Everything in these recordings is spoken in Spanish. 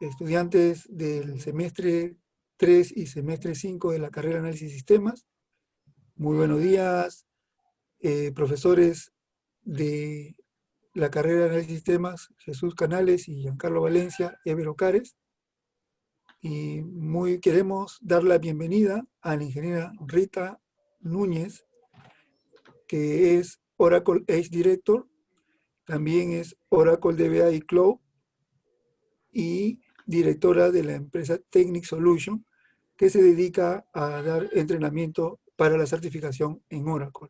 estudiantes del semestre 3 y semestre 5 de la carrera de Análisis de Sistemas. Muy buenos días, profesores de la carrera de Análisis de Sistemas, Jesús Canales y Giancarlo Valencia, Ever Ocares. Y queremos dar la bienvenida a la ingeniera Rita Núñez, que es Oracle Edge Director, también es Oracle DBA y Cloud, y directora de la empresa Technic Solution, que se dedica a dar entrenamiento para la certificación en Oracle.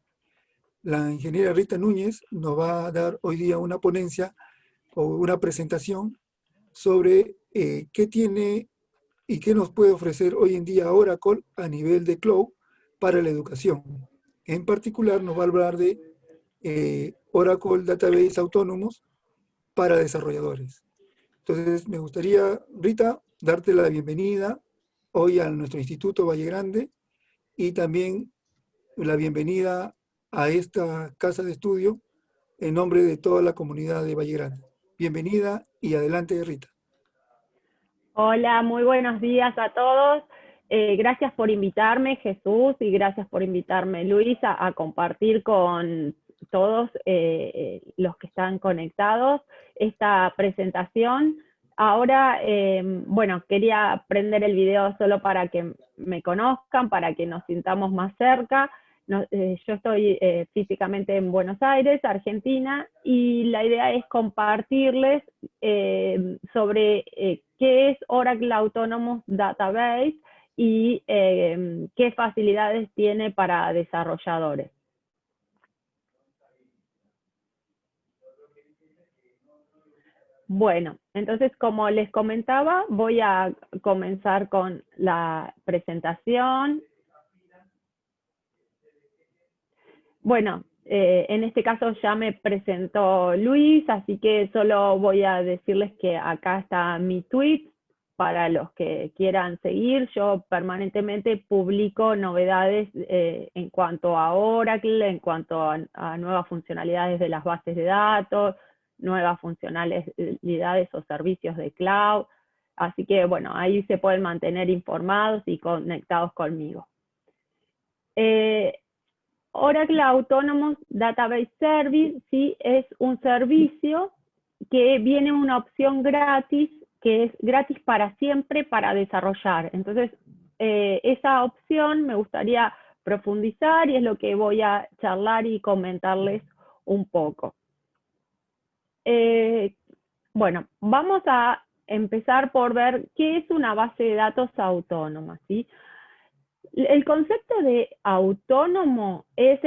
La ingeniera Rita Núñez nos va a dar hoy día una ponencia o una presentación sobre qué tiene y qué nos puede ofrecer hoy en día Oracle a nivel de cloud para la educación. En particular nos va a hablar de Oracle Database Autónomos para desarrolladores. Entonces me gustaría, Rita, darte la bienvenida hoy a nuestro Instituto Valle Grande y también la bienvenida a esta casa de estudio en nombre de toda la comunidad de Valle Grande. Bienvenida y adelante, Rita. Hola, muy buenos días a todos. Gracias por invitarme, Jesús, y gracias por invitarme, Luis, a compartir con todos los que están conectados esta presentación. Ahora, bueno, quería prender el video solo para que me conozcan, para que nos sintamos más cerca. Yo estoy físicamente en Buenos Aires, Argentina, y la idea es compartirles sobre qué es Oracle Autonomous Database y qué facilidades tiene para desarrolladores. Bueno, entonces como les comentaba, voy a comenzar con la presentación. Bueno, en este caso ya me presentó Luis, así que solo voy a decirles que acá está mi tweet para los que quieran seguir. Yo permanentemente publico novedades en cuanto a Oracle, en cuanto a nuevas funcionalidades de las bases de datos, nuevas funcionalidades o servicios de cloud. Así que bueno, ahí se pueden mantener informados y conectados conmigo. Oracle Autonomous Database Service, ¿sí? Es un servicio que viene una opción gratis, que es gratis para siempre para desarrollar. Entonces, esa opción me gustaría profundizar y es lo que voy a charlar y comentarles un poco. Bueno, vamos a empezar por ver qué es una base de datos autónoma, ¿sí? El concepto de autónomo es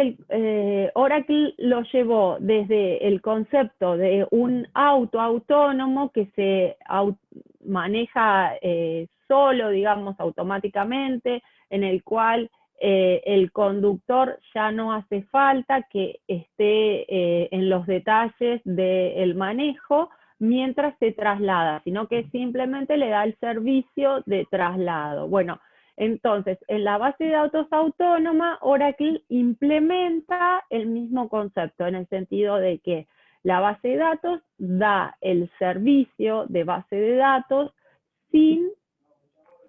Oracle lo llevó desde el concepto de un auto autónomo que se maneja solo, digamos, automáticamente, en el cual el conductor ya no hace falta que esté en los detalles del manejo mientras se traslada, sino que simplemente le da el servicio de traslado. Bueno, entonces, en la base de datos autónoma, Oracle implementa el mismo concepto, en el sentido de que la base de datos da el servicio de base de datos sin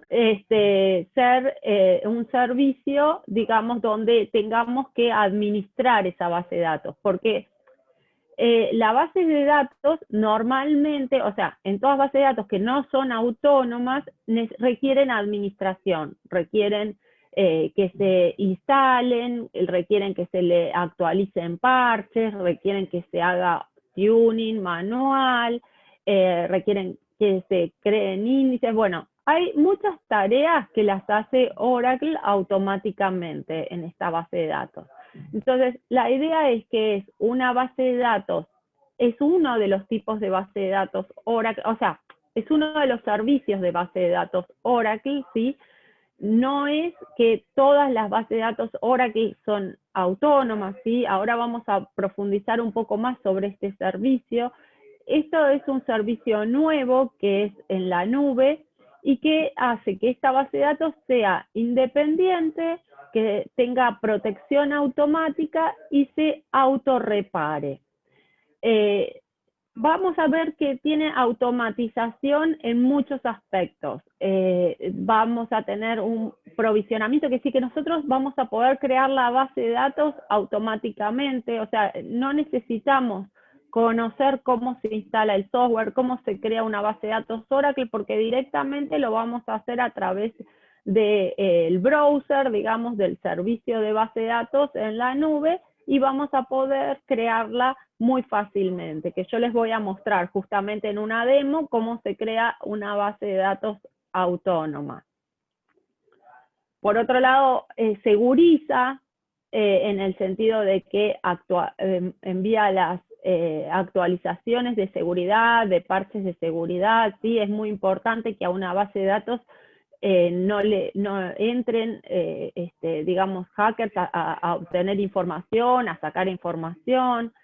ser un servicio, digamos, donde tengamos que administrar esa base de datos, porque la base de datos normalmente, o sea, en todas bases de datos que no son autónomas, requieren administración, requieren que se instalen, requieren que se le actualicen parches, requieren que se haga tuning manual, requieren que se creen índices. Bueno, hay muchas tareas que las hace Oracle automáticamente en esta base de datos. Entonces, la idea es que es una base de datos, es uno de los tipos de base de datos Oracle, o sea, es uno de los servicios de base de datos Oracle, ¿sí? No es que todas las bases de datos Oracle son autónomas, ¿sí? Ahora vamos a profundizar un poco más sobre este servicio. Esto es un servicio nuevo que es en la nube y que hace que esta base de datos sea independiente, que tenga protección automática y se autorrepare. vamos a ver que tiene automatización en muchos aspectos. Vamos a tener un provisionamiento, que sí que nosotros vamos a poder crear la base de datos automáticamente, o sea, no necesitamos conocer cómo se instala el software, cómo se crea una base de datos Oracle, porque directamente lo vamos a hacer a través del browser, digamos, del servicio de base de datos en la nube, y vamos a poder crearla muy fácilmente, que yo les voy a mostrar justamente en una demo cómo se crea una base de datos autónoma. Por otro lado, seguriza en el sentido de que envía las actualizaciones de seguridad, de parches de seguridad, ¿sí? Es muy importante que a una base de datos no entren, digamos, hackers a obtener información, a sacar información.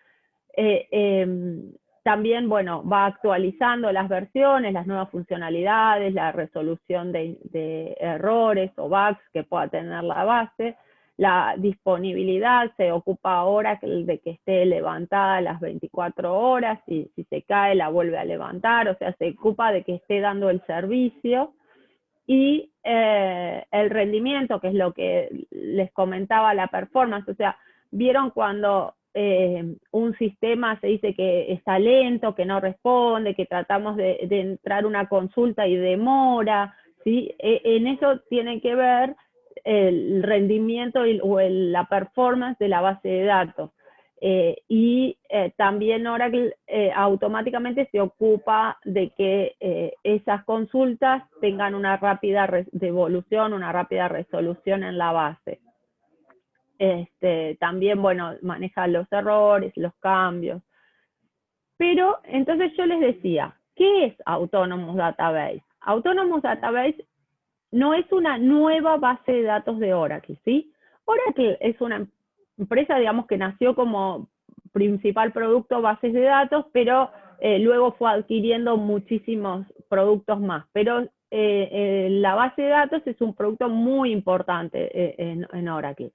También, bueno, va actualizando las versiones, las nuevas funcionalidades, la resolución de errores o bugs que pueda tener la base. La disponibilidad se ocupa ahora de que esté levantada las 24 horas, y si se cae la vuelve a levantar, o sea, se ocupa de que esté dando el servicio. Y el rendimiento, que es lo que les comentaba, la performance, o sea, vieron cuando un sistema se dice que está lento, que no responde, que tratamos de entrar una consulta y demora, ¿sí? En eso tiene que ver el rendimiento o la performance de la base de datos. También Oracle automáticamente se ocupa de que esas consultas tengan una rápida devolución, una rápida resolución en la base. También, bueno, maneja los errores, los cambios. Pero entonces yo les decía, ¿qué es Autonomous Database? Autonomous Database no es una nueva base de datos de Oracle, ¿sí? Oracle es una empresa, digamos, que nació como principal producto bases de datos, pero luego fue adquiriendo muchísimos productos más. Pero la base de datos es un producto muy importante en Oracle.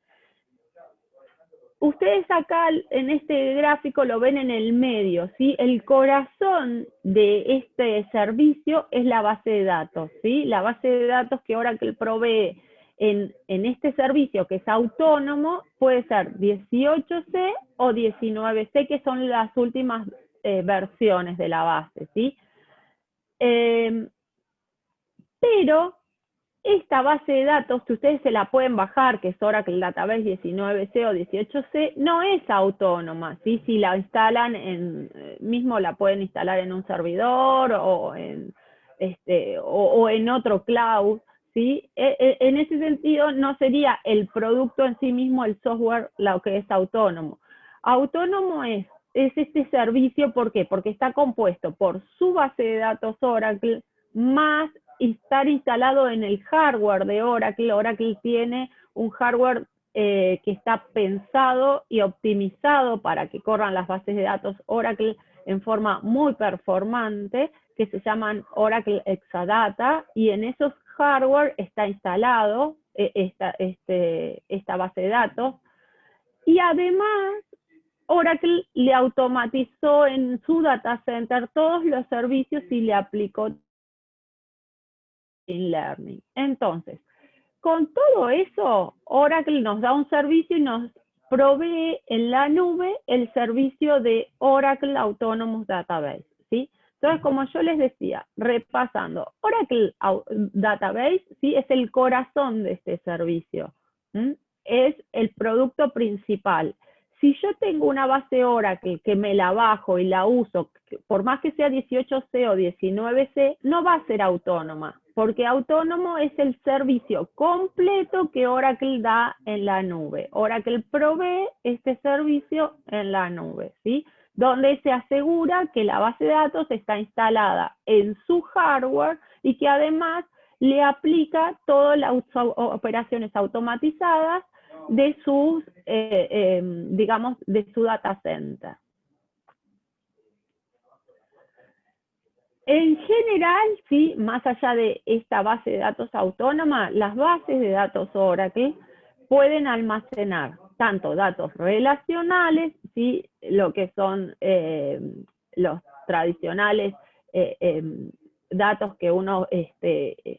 Ustedes acá en este gráfico lo ven en el medio, ¿sí? El corazón de este servicio es la base de datos, ¿sí? La base de datos que Oracle provee en este servicio, que es autónomo, puede ser 18C o 19C, que son las últimas versiones de la base, ¿sí? Pero esta base de datos, que ustedes se la pueden bajar, que es Oracle Database 19C o 18C, no es autónoma, ¿sí? Si la instalan mismo la pueden instalar en un servidor o en otro cloud, ¿sí? En ese sentido no sería el producto en sí mismo, el software, lo que es autónomo. Autónomo es este servicio, ¿por qué? Porque está compuesto por su base de datos Oracle más estar instalado en el hardware de Oracle. Oracle tiene un hardware que está pensado y optimizado para que corran las bases de datos Oracle en forma muy performante, que se llaman Oracle Exadata, y en esos hardware está instalado esta base de datos. Y además, Oracle le automatizó en su data center todos los servicios y le aplicó learning. Entonces, con todo eso, Oracle nos da un servicio y nos provee en la nube el servicio de Oracle Autonomous Database, ¿sí? Entonces, como yo les decía, repasando, Oracle Database, ¿sí? Es el corazón de este servicio, ¿sí? Es el producto principal. Si yo tengo una base Oracle que me la bajo y la uso, por más que sea 18C o 19C, no va a ser autónoma, porque autónomo es el servicio completo que Oracle da en la nube. Oracle provee este servicio en la nube, ¿sí? Donde se asegura que la base de datos está instalada en su hardware y que además le aplica todas las operaciones automatizadas de sus, digamos, de su data center. En general, sí, más allá de esta base de datos autónoma, las bases de datos Oracle pueden almacenar tanto datos relacionales, ¿sí? Lo que son los tradicionales, datos que uno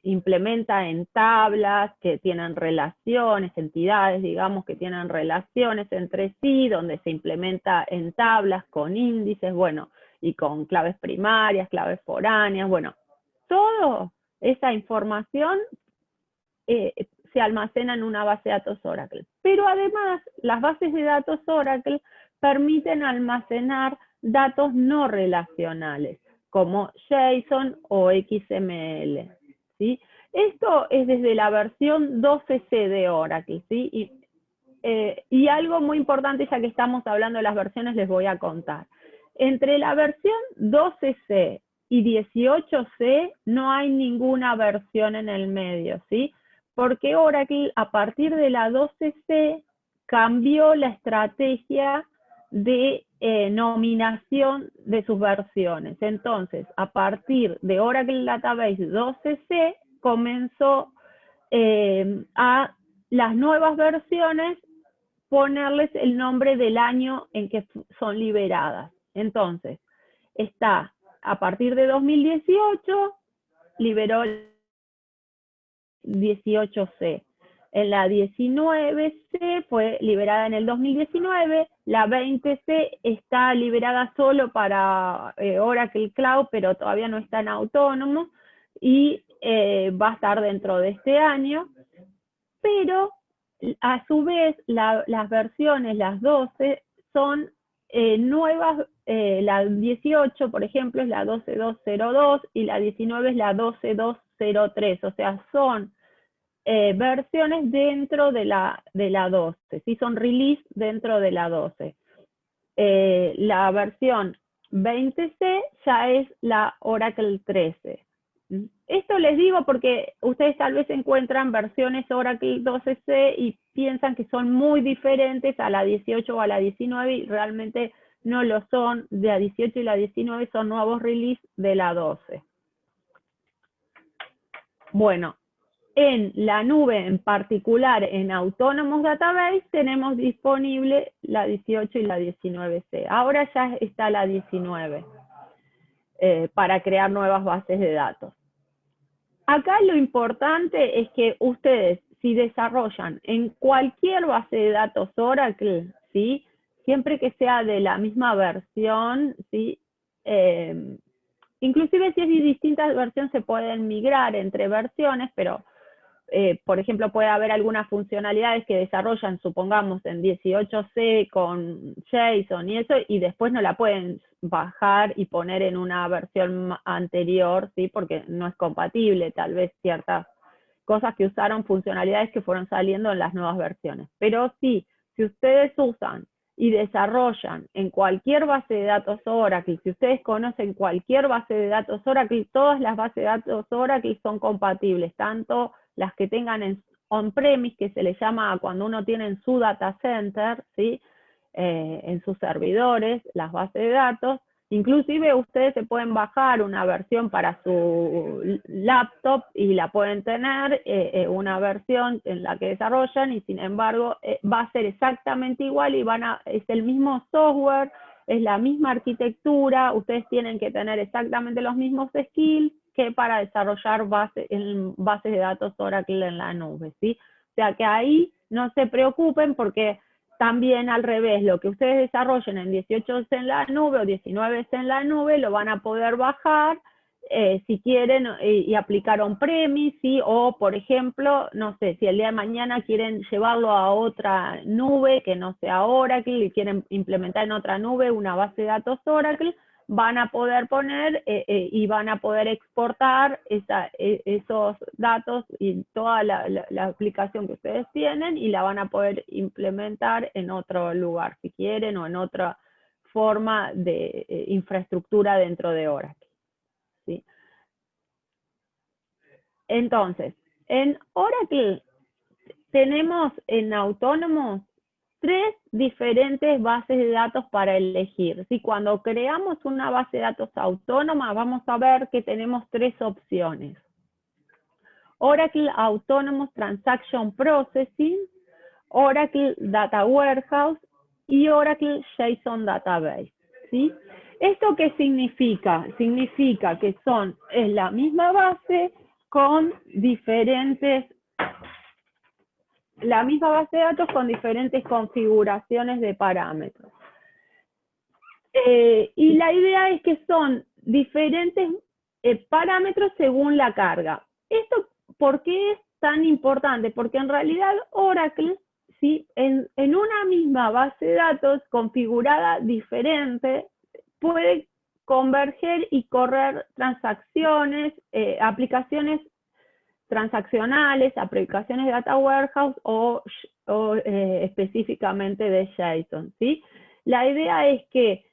implementa en tablas, que tienen relaciones, entidades, digamos, que tienen relaciones entre sí, donde se implementa en tablas con índices, bueno, y con claves primarias, claves foráneas, bueno, toda esa información se almacena en una base de datos Oracle. Pero además, las bases de datos Oracle permiten almacenar datos no relacionales, como JSON o XML, ¿sí? Esto es desde la versión 12C de Oracle, ¿sí? Y algo muy importante, ya que estamos hablando de las versiones, les voy a contar. Entre la versión 12C y 18C no hay ninguna versión en el medio, ¿sí? Porque Oracle, a partir de la 12C, cambió la estrategia de nominación de sus versiones. Entonces, a partir de Oracle Database 12C, comenzó a las nuevas versiones ponerles el nombre del año en que son liberadas. Entonces, está a partir de 2018, liberó 18C. En la 19C fue liberada en el 2019, la 20C está liberada solo para Oracle Cloud, pero todavía no está en autónomo, y va a estar dentro de este año, pero a su vez las versiones, las 12, son nuevas, la 18, por ejemplo, es la 12.202 y la 19 es la 12.203, o sea, son versiones dentro de la 12, ¿sí? Son release dentro de la 12. La versión 20C ya es la Oracle 13. Esto les digo porque ustedes tal vez encuentran versiones Oracle 12C y piensan que son muy diferentes a la 18 o a la 19 y realmente no lo son. De la 18 y la 19 son nuevos release de la 12. Bueno, en la nube en particular, en Autonomous Database, tenemos disponible la 18 y la 19C. Ahora ya está la 19 para crear nuevas bases de datos. Acá lo importante es que ustedes, si desarrollan en cualquier base de datos Oracle, ¿sí? Siempre que sea de la misma versión, ¿sí? Inclusive si es de distintas versiones se pueden migrar entre versiones, pero por ejemplo puede haber algunas funcionalidades que desarrollan, supongamos, en 18C con JSON y eso, y después no la pueden bajar y poner en una versión anterior, ¿sí? Porque no es compatible, tal vez ciertas cosas que usaron, funcionalidades que fueron saliendo en las nuevas versiones. Pero sí, si ustedes usan y desarrollan en cualquier base de datos Oracle, si ustedes conocen cualquier base de datos Oracle, todas las bases de datos Oracle son compatibles, tanto las que tengan en on-premise, que se le llama cuando uno tiene en su data center, ¿sí? En sus servidores, las bases de datos. Inclusive ustedes se pueden bajar una versión para su laptop y la pueden tener, una versión en la que desarrollan, y sin embargo va a ser exactamente igual y es el mismo software, es la misma arquitectura, ustedes tienen que tener exactamente los mismos skills que para desarrollar bases de datos Oracle en la nube, ¿sí? O sea que ahí no se preocupen, porque también al revés, lo que ustedes desarrollen en 18 en la nube o 19 en la nube, lo van a poder bajar si quieren y aplicar on-premise, ¿sí? O por ejemplo, no sé, si el día de mañana quieren llevarlo a otra nube que no sea Oracle y quieren implementar en otra nube una base de datos Oracle, van a poder poner y van a poder exportar esos datos y toda la aplicación que ustedes tienen, y la van a poder implementar en otro lugar si quieren, o en otra forma de infraestructura dentro de Oracle, ¿sí? Entonces, en Oracle tenemos en Autonomous 3 diferentes bases de datos para elegir. ¿Sí? Cuando creamos una base de datos autónoma, vamos a ver que tenemos 3 opciones. Oracle Autonomous Transaction Processing, Oracle Data Warehouse y Oracle JSON Database, ¿sí? ¿Esto qué significa? Significa que es la misma base con la misma base de datos con diferentes configuraciones de parámetros. Y la idea es que son diferentes parámetros según la carga. ¿Esto por qué es tan importante? Porque en realidad Oracle, ¿sí? en una misma base de datos configurada diferente, puede converger y correr transacciones, aplicaciones transaccionales, aplicaciones de Data Warehouse o específicamente de JSON, ¿sí? La idea es que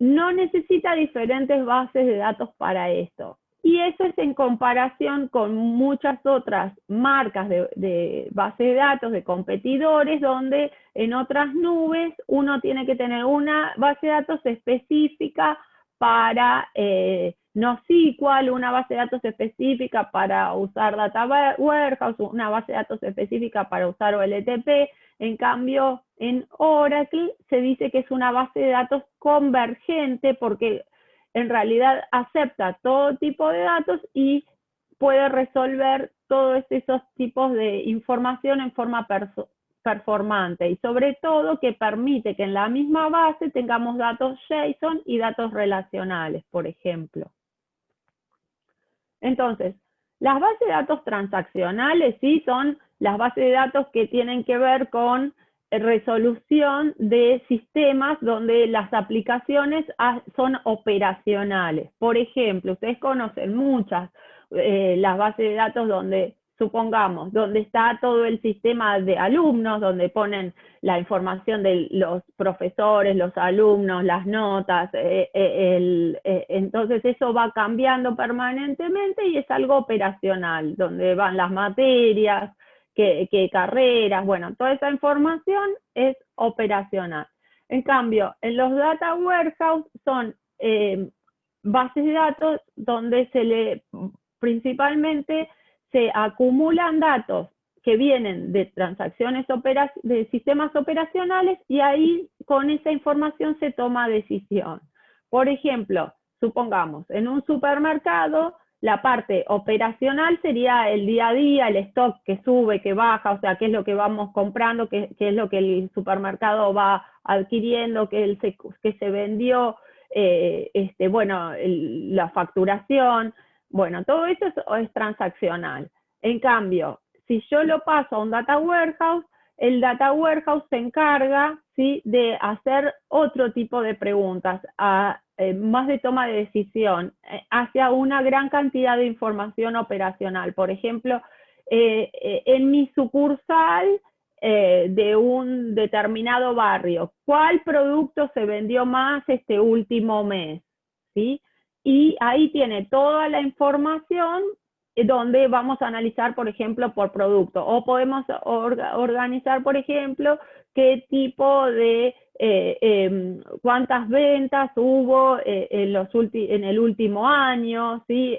no necesita diferentes bases de datos para esto. Y eso es en comparación con muchas otras marcas de base de datos, de competidores, donde en otras nubes uno tiene que tener una base de datos específica para NoSQL, una base de datos específica para usar Data Warehouse, una base de datos específica para usar OLTP. En cambio, en Oracle se dice que es una base de datos convergente porque en realidad acepta todo tipo de datos y puede resolver todos esos tipos de información en forma performante y sobre todo que permite que en la misma base tengamos datos JSON y datos relacionales, por ejemplo. Entonces, las bases de datos transaccionales, sí, son las bases de datos que tienen que ver con resolución de sistemas donde las aplicaciones son operacionales. Por ejemplo, ustedes conocen muchas, las bases de datos donde, supongamos, donde está todo el sistema de alumnos, donde ponen la información de los profesores, los alumnos, las notas, entonces eso va cambiando permanentemente y es algo operacional, donde van las materias, qué carreras, bueno, toda esa información es operacional. En cambio, en los Data Warehouse son bases de datos donde principalmente se acumulan datos que vienen de transacciones de sistemas operacionales y ahí con esa información se toma decisión. Por ejemplo, supongamos, en un supermercado, la parte operacional sería el día a día, el stock que sube, que baja, o sea, qué es lo que vamos comprando, qué es lo que el supermercado va adquiriendo, que se vendió, bueno, la facturación, bueno, todo eso es transaccional. En cambio, si yo lo paso a un Data Warehouse, el Data Warehouse se encarga, ¿sí?, de hacer otro tipo de preguntas, más de toma de decisión, hacia una gran cantidad de información operacional. Por ejemplo, en mi sucursal de un determinado barrio, ¿cuál producto se vendió más este último mes? ¿Sí? Y ahí tiene toda la información donde vamos a analizar, por ejemplo, por producto. O podemos organizar, por ejemplo, qué tipo de, cuántas ventas hubo en el último año, ¿sí?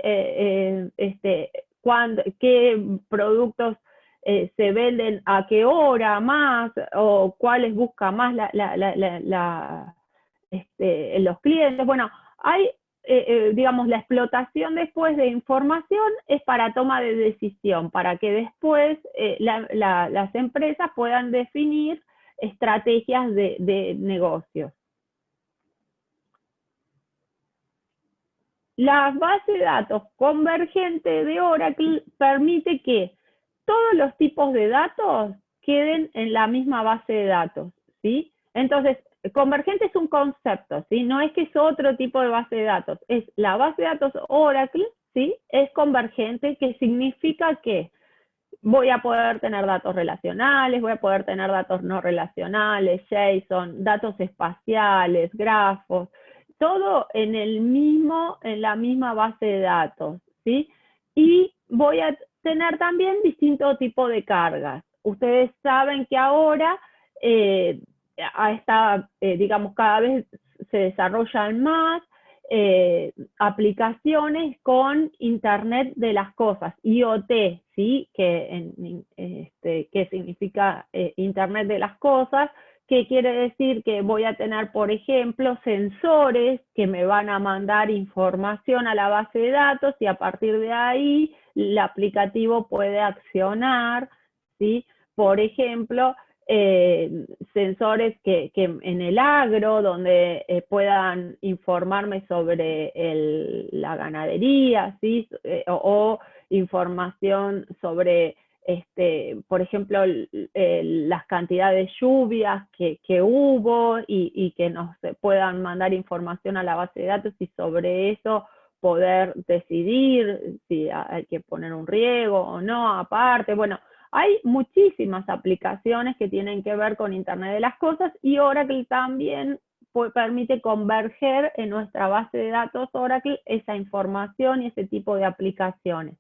Qué productos se venden a qué hora más, o cuáles busca más los clientes. Bueno, hay digamos, la explotación después de información es para toma de decisión, para que después las empresas puedan definir estrategias de negocios. La base de datos convergente de Oracle permite que todos los tipos de datos queden en la misma base de datos, ¿sí? Entonces, convergente es un concepto, ¿sí? No es que es otro tipo de base de datos, es la base de datos Oracle, ¿sí? Es convergente, que significa que voy a poder tener datos relacionales, voy a poder tener datos no relacionales, JSON, datos espaciales, grafos, todo en la misma base de datos, ¿sí? Y voy a tener también distinto tipo de cargas. Ustedes saben que ahora digamos, cada vez se desarrollan más aplicaciones con Internet de las cosas, IoT, ¿sí? Que significa Internet de las cosas, ¿Qué quiere decir? Que voy a tener, por ejemplo, sensores que me van a mandar información a la base de datos y a partir de ahí el aplicativo puede accionar, ¿sí? Por ejemplo, sensores que en el agro, donde puedan informarme sobre la ganadería, ¿sí? O información sobre por ejemplo, las cantidades de lluvias que hubo y que nos puedan mandar información a la base de datos y sobre eso poder decidir si hay que poner un riego o no aparte. Bueno, hay muchísimas aplicaciones que tienen que ver con Internet de las Cosas y Oracle también permite converger en nuestra base de datos Oracle esa información y ese tipo de aplicaciones.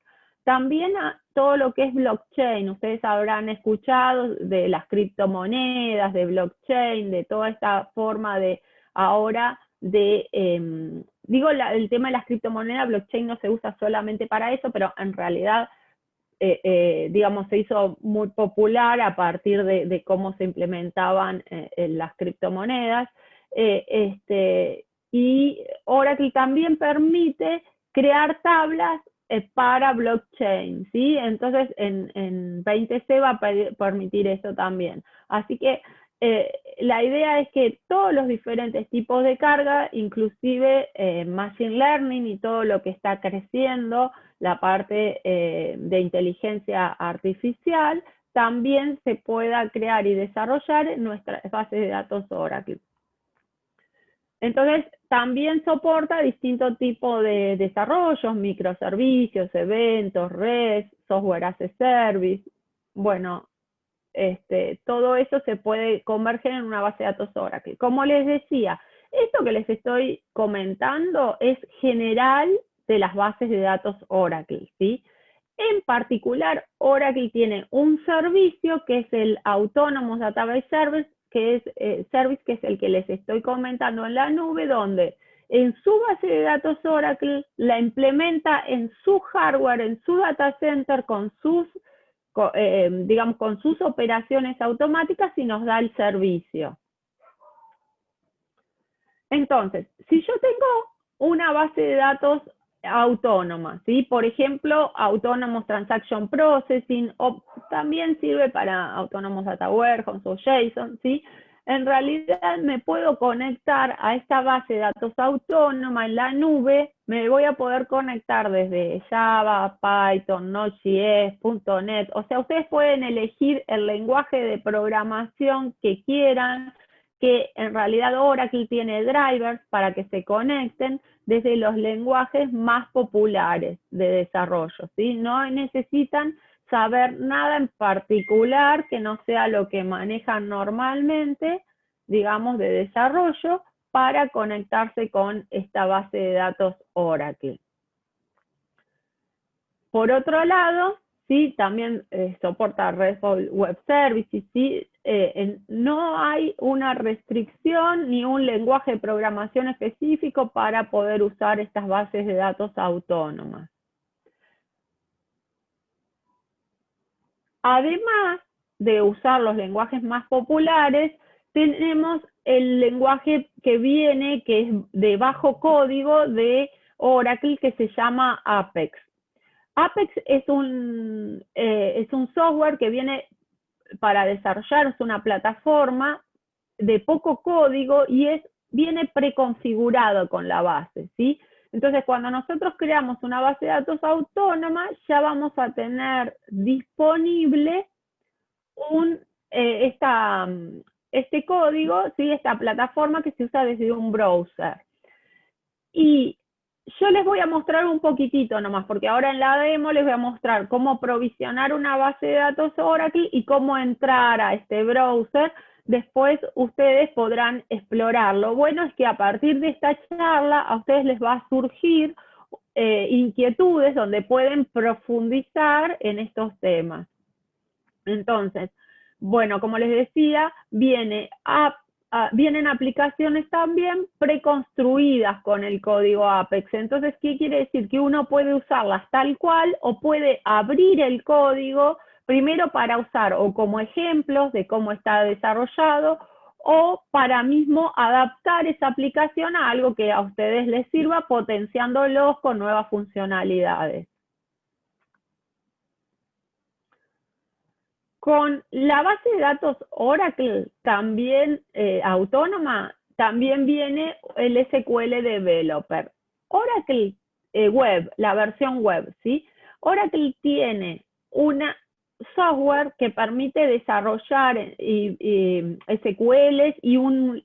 También todo lo que es blockchain, ustedes habrán escuchado de las criptomonedas, de blockchain, de toda esta forma de ahora de, el tema de las criptomonedas, blockchain no se usa solamente para eso, pero en realidad, digamos, se hizo muy popular a partir de cómo se implementaban las criptomonedas. Y Oracle también permite crear tablas para blockchain, ¿sí? Entonces, en 20C va a permitir eso también. Así que la idea es que todos los diferentes tipos de carga, inclusive Machine Learning y todo lo que está creciendo, la parte de inteligencia artificial, también se pueda crear y desarrollar en nuestras bases de datos Oracle. Entonces, también soporta distintos tipos de desarrollos, microservicios, eventos, REST, software as a service. Bueno, todo eso se puede converger en una base de datos Oracle. Como les decía, esto que les estoy comentando es general de las bases de datos Oracle, ¿sí? En particular, Oracle tiene un servicio que es el Autonomous Database Service, que es el que les estoy comentando en la nube, donde en su base de datos Oracle la implementa en su hardware, en su data center, con sus operaciones automáticas y nos da el servicio. Entonces, si yo tengo una base de datos autónoma, ¿sí? Por ejemplo, Autonomous Transaction Processing, o también sirve para Autonomous Data Warehouse o JSON, ¿sí? En realidad me puedo conectar a esta base de datos autónoma en la nube, me voy a poder conectar desde Java, Python, Node.js, .NET, o sea, ustedes pueden elegir el lenguaje de programación que quieran, que en realidad Oracle tiene drivers para que se conecten desde los lenguajes más populares de desarrollo, ¿sí? No necesitan saber nada en particular que no sea lo que manejan normalmente, digamos, de desarrollo para conectarse con esta base de datos Oracle. Por otro lado, ¿sí? También soporta RESTful Web Services, ¿sí? No hay una restricción ni un lenguaje de programación específico para poder usar estas bases de datos autónomas. Además de usar los lenguajes más populares, tenemos el lenguaje que viene, que es de bajo código de Oracle, que se llama Apex. Apex es un software que viene para desarrollar, es una plataforma de poco código y viene preconfigurado con la base, ¿sí? Entonces, cuando nosotros creamos una base de datos autónoma, ya vamos a tener disponible este código, ¿sí? Esta plataforma que se usa desde un browser. Y yo les voy a mostrar un poquitito nomás, porque ahora en la demo les voy a mostrar cómo provisionar una base de datos Oracle y cómo entrar a este browser. Después ustedes podrán explorar. Lo bueno es que a partir de esta charla a ustedes les va a surgir inquietudes donde pueden profundizar en estos temas. Entonces, bueno, como les decía, vienen aplicaciones también preconstruidas con el código Apex. Entonces, ¿qué quiere decir? Que uno puede usarlas tal cual o puede abrir el código primero para usar o como ejemplos de cómo está desarrollado o para mismo adaptar esa aplicación a algo que a ustedes les sirva, potenciándolos con nuevas funcionalidades. Con la base de datos Oracle, también autónoma, también viene el SQL Developer. Oracle Web, la versión web, ¿sí? Oracle tiene una software que permite desarrollar SQLs y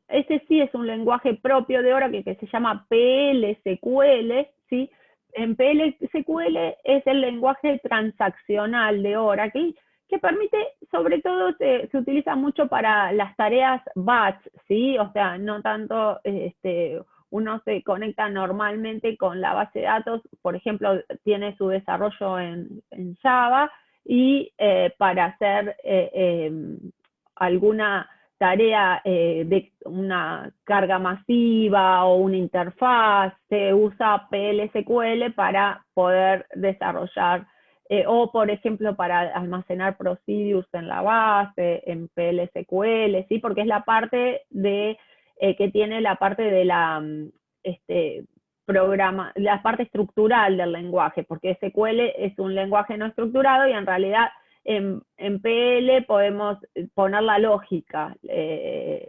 ese sí es un lenguaje propio de Oracle que se llama PL/SQL, ¿sí? En PL/SQL es el lenguaje transaccional de Oracle, que permite, sobre todo, se utiliza mucho para las tareas batch, ¿sí? O sea, no tanto, uno se conecta normalmente con la base de datos, por ejemplo, tiene su desarrollo en Java, y para hacer alguna tarea de una carga masiva o una interfaz, se usa PL/SQL para poder desarrollar o por ejemplo para almacenar procedures en la base, en PL/SQL, ¿sí? Porque es la parte de, que tiene la parte de la la parte estructural del lenguaje, porque SQL es un lenguaje no estructurado y en realidad en PL podemos poner la lógica,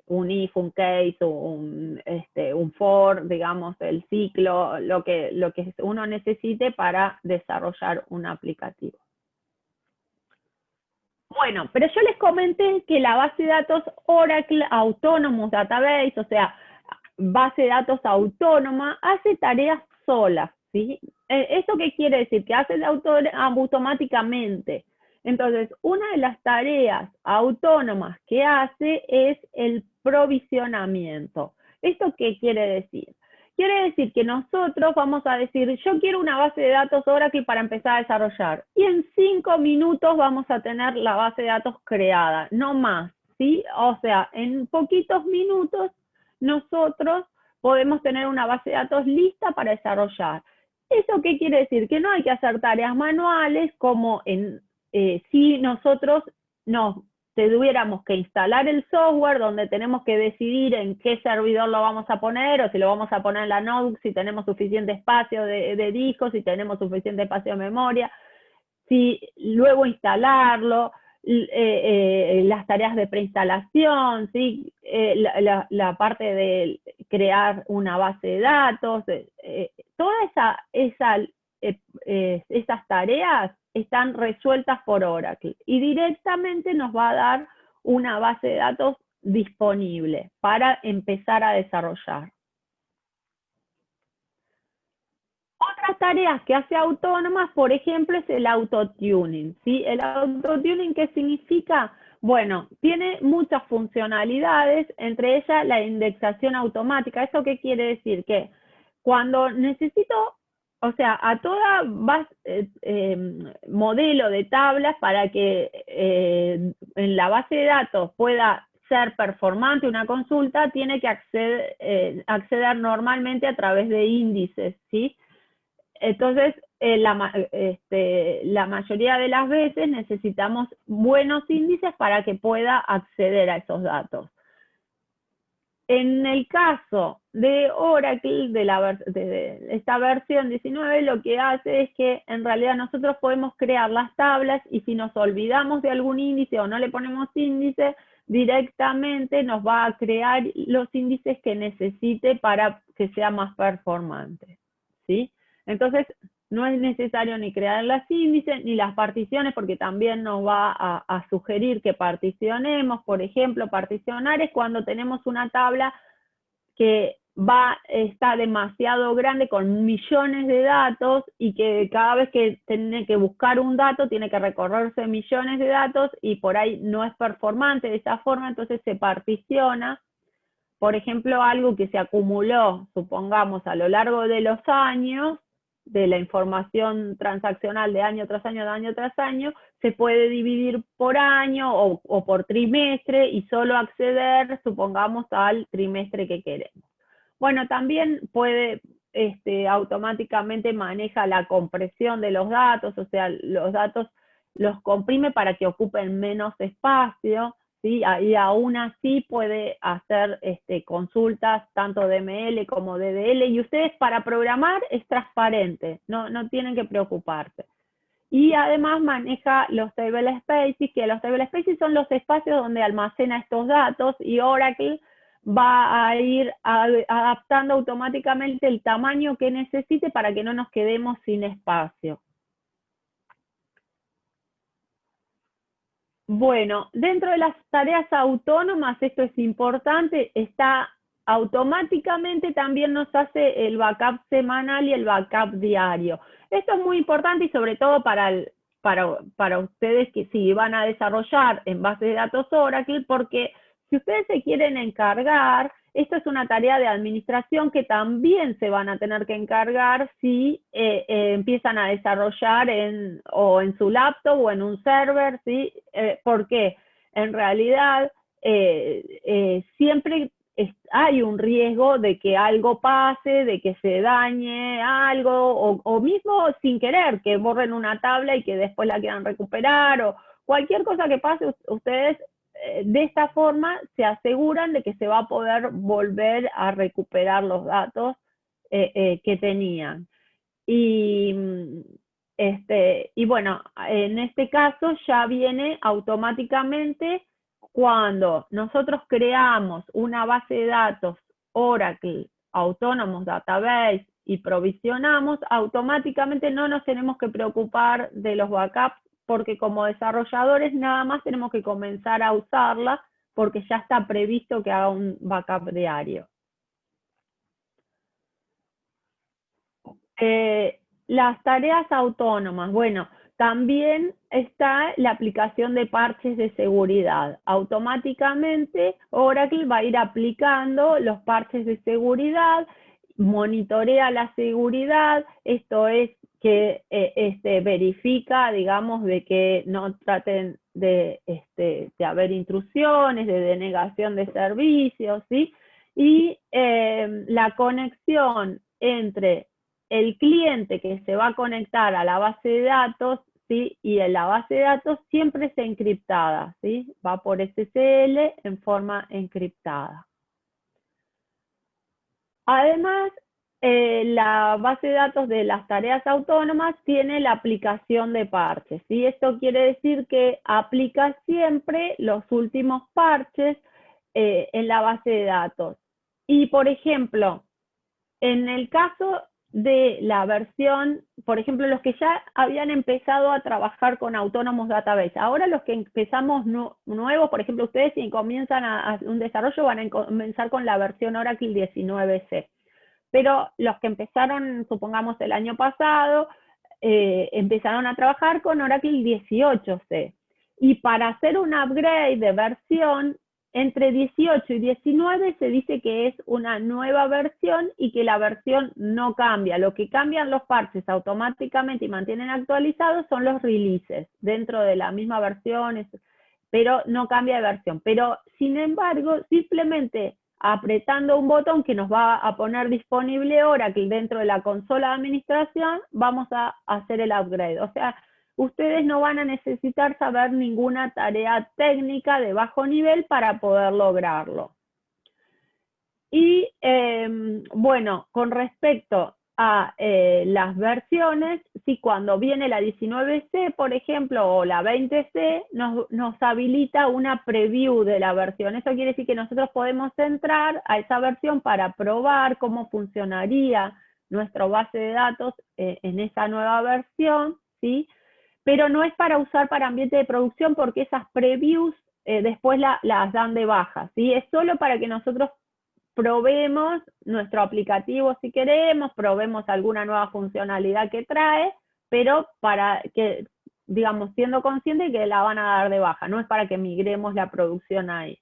un if, un case, un for, digamos, el ciclo, lo que uno necesite para desarrollar un aplicativo. Bueno, pero yo les comenté que la base de datos Oracle Autonomous Database, o sea, base de datos autónoma, hace tareas solas, ¿sí? ¿Esto qué quiere decir? Que hace automáticamente. Entonces, una de las tareas autónomas que hace es el provisionamiento. ¿Esto qué quiere decir? Quiere decir que nosotros vamos a decir, yo quiero una base de datos Oracle para empezar a desarrollar. Y en 5 minutos vamos a tener la base de datos creada, no más, ¿sí? O sea, en poquitos minutos nosotros podemos tener una base de datos lista para desarrollar. ¿Eso qué quiere decir? Que no hay que hacer tareas manuales como si nosotros tuviéramos que instalar el software donde tenemos que decidir en qué servidor lo vamos a poner o si lo vamos a poner en la notebook, si tenemos suficiente espacio de discos, si tenemos suficiente espacio de memoria, si luego instalarlo, las tareas de preinstalación, ¿sí? La parte de crear una base de datos, todas esas tareas están resueltas por Oracle y directamente nos va a dar una base de datos disponible para empezar a desarrollar. Otras tareas que hace autónomas, por ejemplo, es el autotuning, ¿sí? El autotuning, ¿qué significa? Bueno, tiene muchas funcionalidades, entre ellas la indexación automática. ¿Eso qué quiere decir? Que cuando necesito, o sea, a toda modelo de tablas para que en la base de datos pueda ser performante una consulta, tiene que acceder normalmente a través de índices, ¿sí? Entonces, la mayoría de las veces necesitamos buenos índices para que pueda acceder a esos datos. En el caso de Oracle, de esta versión 19, lo que hace es que en realidad nosotros podemos crear las tablas y si nos olvidamos de algún índice o no le ponemos índice, directamente nos va a crear los índices que necesite para que sea más performante, ¿sí? Entonces, no es necesario ni crear los índices ni las particiones, porque también nos va a sugerir que particionemos. Por ejemplo, particionar es cuando tenemos una tabla que está demasiado grande con millones de datos y que cada vez que tiene que buscar un dato tiene que recorrerse millones de datos y por ahí no es performante de esa forma, entonces se particiona. Por ejemplo, algo que se acumuló, supongamos, a lo largo de los años, de la información transaccional de año tras año, se puede dividir por año o por trimestre y solo acceder, supongamos, al trimestre que queremos. Bueno, también puede, automáticamente maneja la compresión de los datos, o sea, los datos los comprime para que ocupen menos espacio, ¿sí? Y aún así puede hacer consultas tanto DML como DDL, y ustedes para programar es transparente, no tienen que preocuparse. Y además maneja los table spaces, que los table spaces son los espacios donde almacena estos datos, y Oracle va a ir adaptando automáticamente el tamaño que necesite para que no nos quedemos sin espacio. Bueno, dentro de las tareas autónomas, esto es importante, está automáticamente también nos hace el backup semanal y el backup diario. Esto es muy importante y sobre todo para ustedes que si van a desarrollar en base de datos Oracle, porque si ustedes se quieren encargar, esto es una tarea de administración que también se van a tener que encargar si empiezan a desarrollar o en su laptop o en un server, ¿sí? Porque en realidad siempre hay un riesgo de que algo pase, de que se dañe algo, o mismo sin querer, que borren una tabla y que después la quieran recuperar, o cualquier cosa que pase, ustedes de esta forma se aseguran de que se va a poder volver a recuperar los datos que tenían. Y bueno, en este caso ya viene automáticamente cuando nosotros creamos una base de datos Oracle Autonomous Database y provisionamos, automáticamente no nos tenemos que preocupar de los backups, porque como desarrolladores nada más tenemos que comenzar a usarla porque ya está previsto que haga un backup diario. Las tareas autónomas, bueno, también está la aplicación de parches de seguridad. Automáticamente Oracle va a ir aplicando los parches de seguridad, monitorea la seguridad, esto es que verifica, digamos, de que no traten de haber intrusiones, de denegación de servicios, ¿sí? Y la conexión entre el cliente que se va a conectar a la base de datos, ¿sí? Y en la base de datos siempre está encriptada, ¿sí? Va por SSL en forma encriptada. Además, la base de datos de las tareas autónomas tiene la aplicación de parches, ¿sí? Esto quiere decir que aplica siempre los últimos parches en la base de datos. Y, por ejemplo, en el caso de la versión, por ejemplo, los que ya habían empezado a trabajar con Autonomous Database, ahora los que empezamos nuevos, por ejemplo, ustedes si comienzan a un desarrollo van a comenzar con la versión Oracle 19c. Pero los que empezaron, supongamos, el año pasado, empezaron a trabajar con Oracle 18c. Y para hacer un upgrade de versión, entre 18 y 19 se dice que es una nueva versión y que la versión no cambia. Lo que cambian los parches automáticamente y mantienen actualizados son los releases dentro de la misma versión, pero no cambia de versión. Pero, sin embargo, simplemente apretando un botón que nos va a poner disponible Oracle dentro de la consola de administración, vamos a hacer el upgrade. O sea, ustedes no van a necesitar saber ninguna tarea técnica de bajo nivel para poder lograrlo. Y bueno, con respecto a las versiones, si cuando viene la 19C, por ejemplo, o la 20C, nos habilita una preview de la versión. Eso quiere decir que nosotros podemos entrar a esa versión para probar cómo funcionaría nuestra base de datos en esa nueva versión, ¿sí? Pero no es para usar para ambiente de producción porque esas previews después las dan de baja, ¿sí? Es solo para que nosotros probemos nuestro aplicativo si queremos, probemos alguna nueva funcionalidad que trae, pero para que, digamos, siendo consciente que la van a dar de baja, no es para que migremos la producción ahí.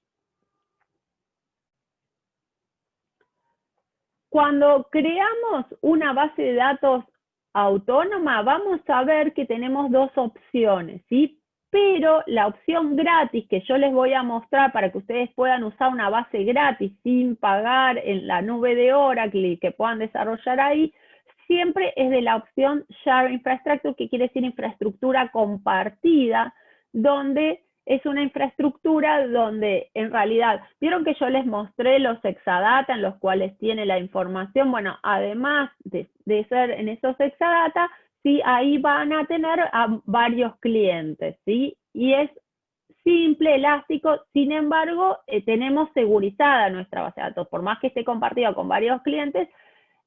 Cuando creamos una base de datos autónoma, vamos a ver que tenemos dos opciones, ¿sí? Pero la opción gratis que yo les voy a mostrar para que ustedes puedan usar una base gratis sin pagar en la nube de Oracle y que puedan desarrollar ahí, siempre es de la opción Share Infrastructure, que quiere decir infraestructura compartida, donde es una infraestructura donde en realidad, vieron que yo les mostré los exadata en los cuales tiene la información, bueno, además de ser en esos exadata, ¿sí? Ahí van a tener a varios clientes, ¿sí? Y es simple, elástico, sin embargo, tenemos segurizada nuestra base de datos, por más que esté compartida con varios clientes,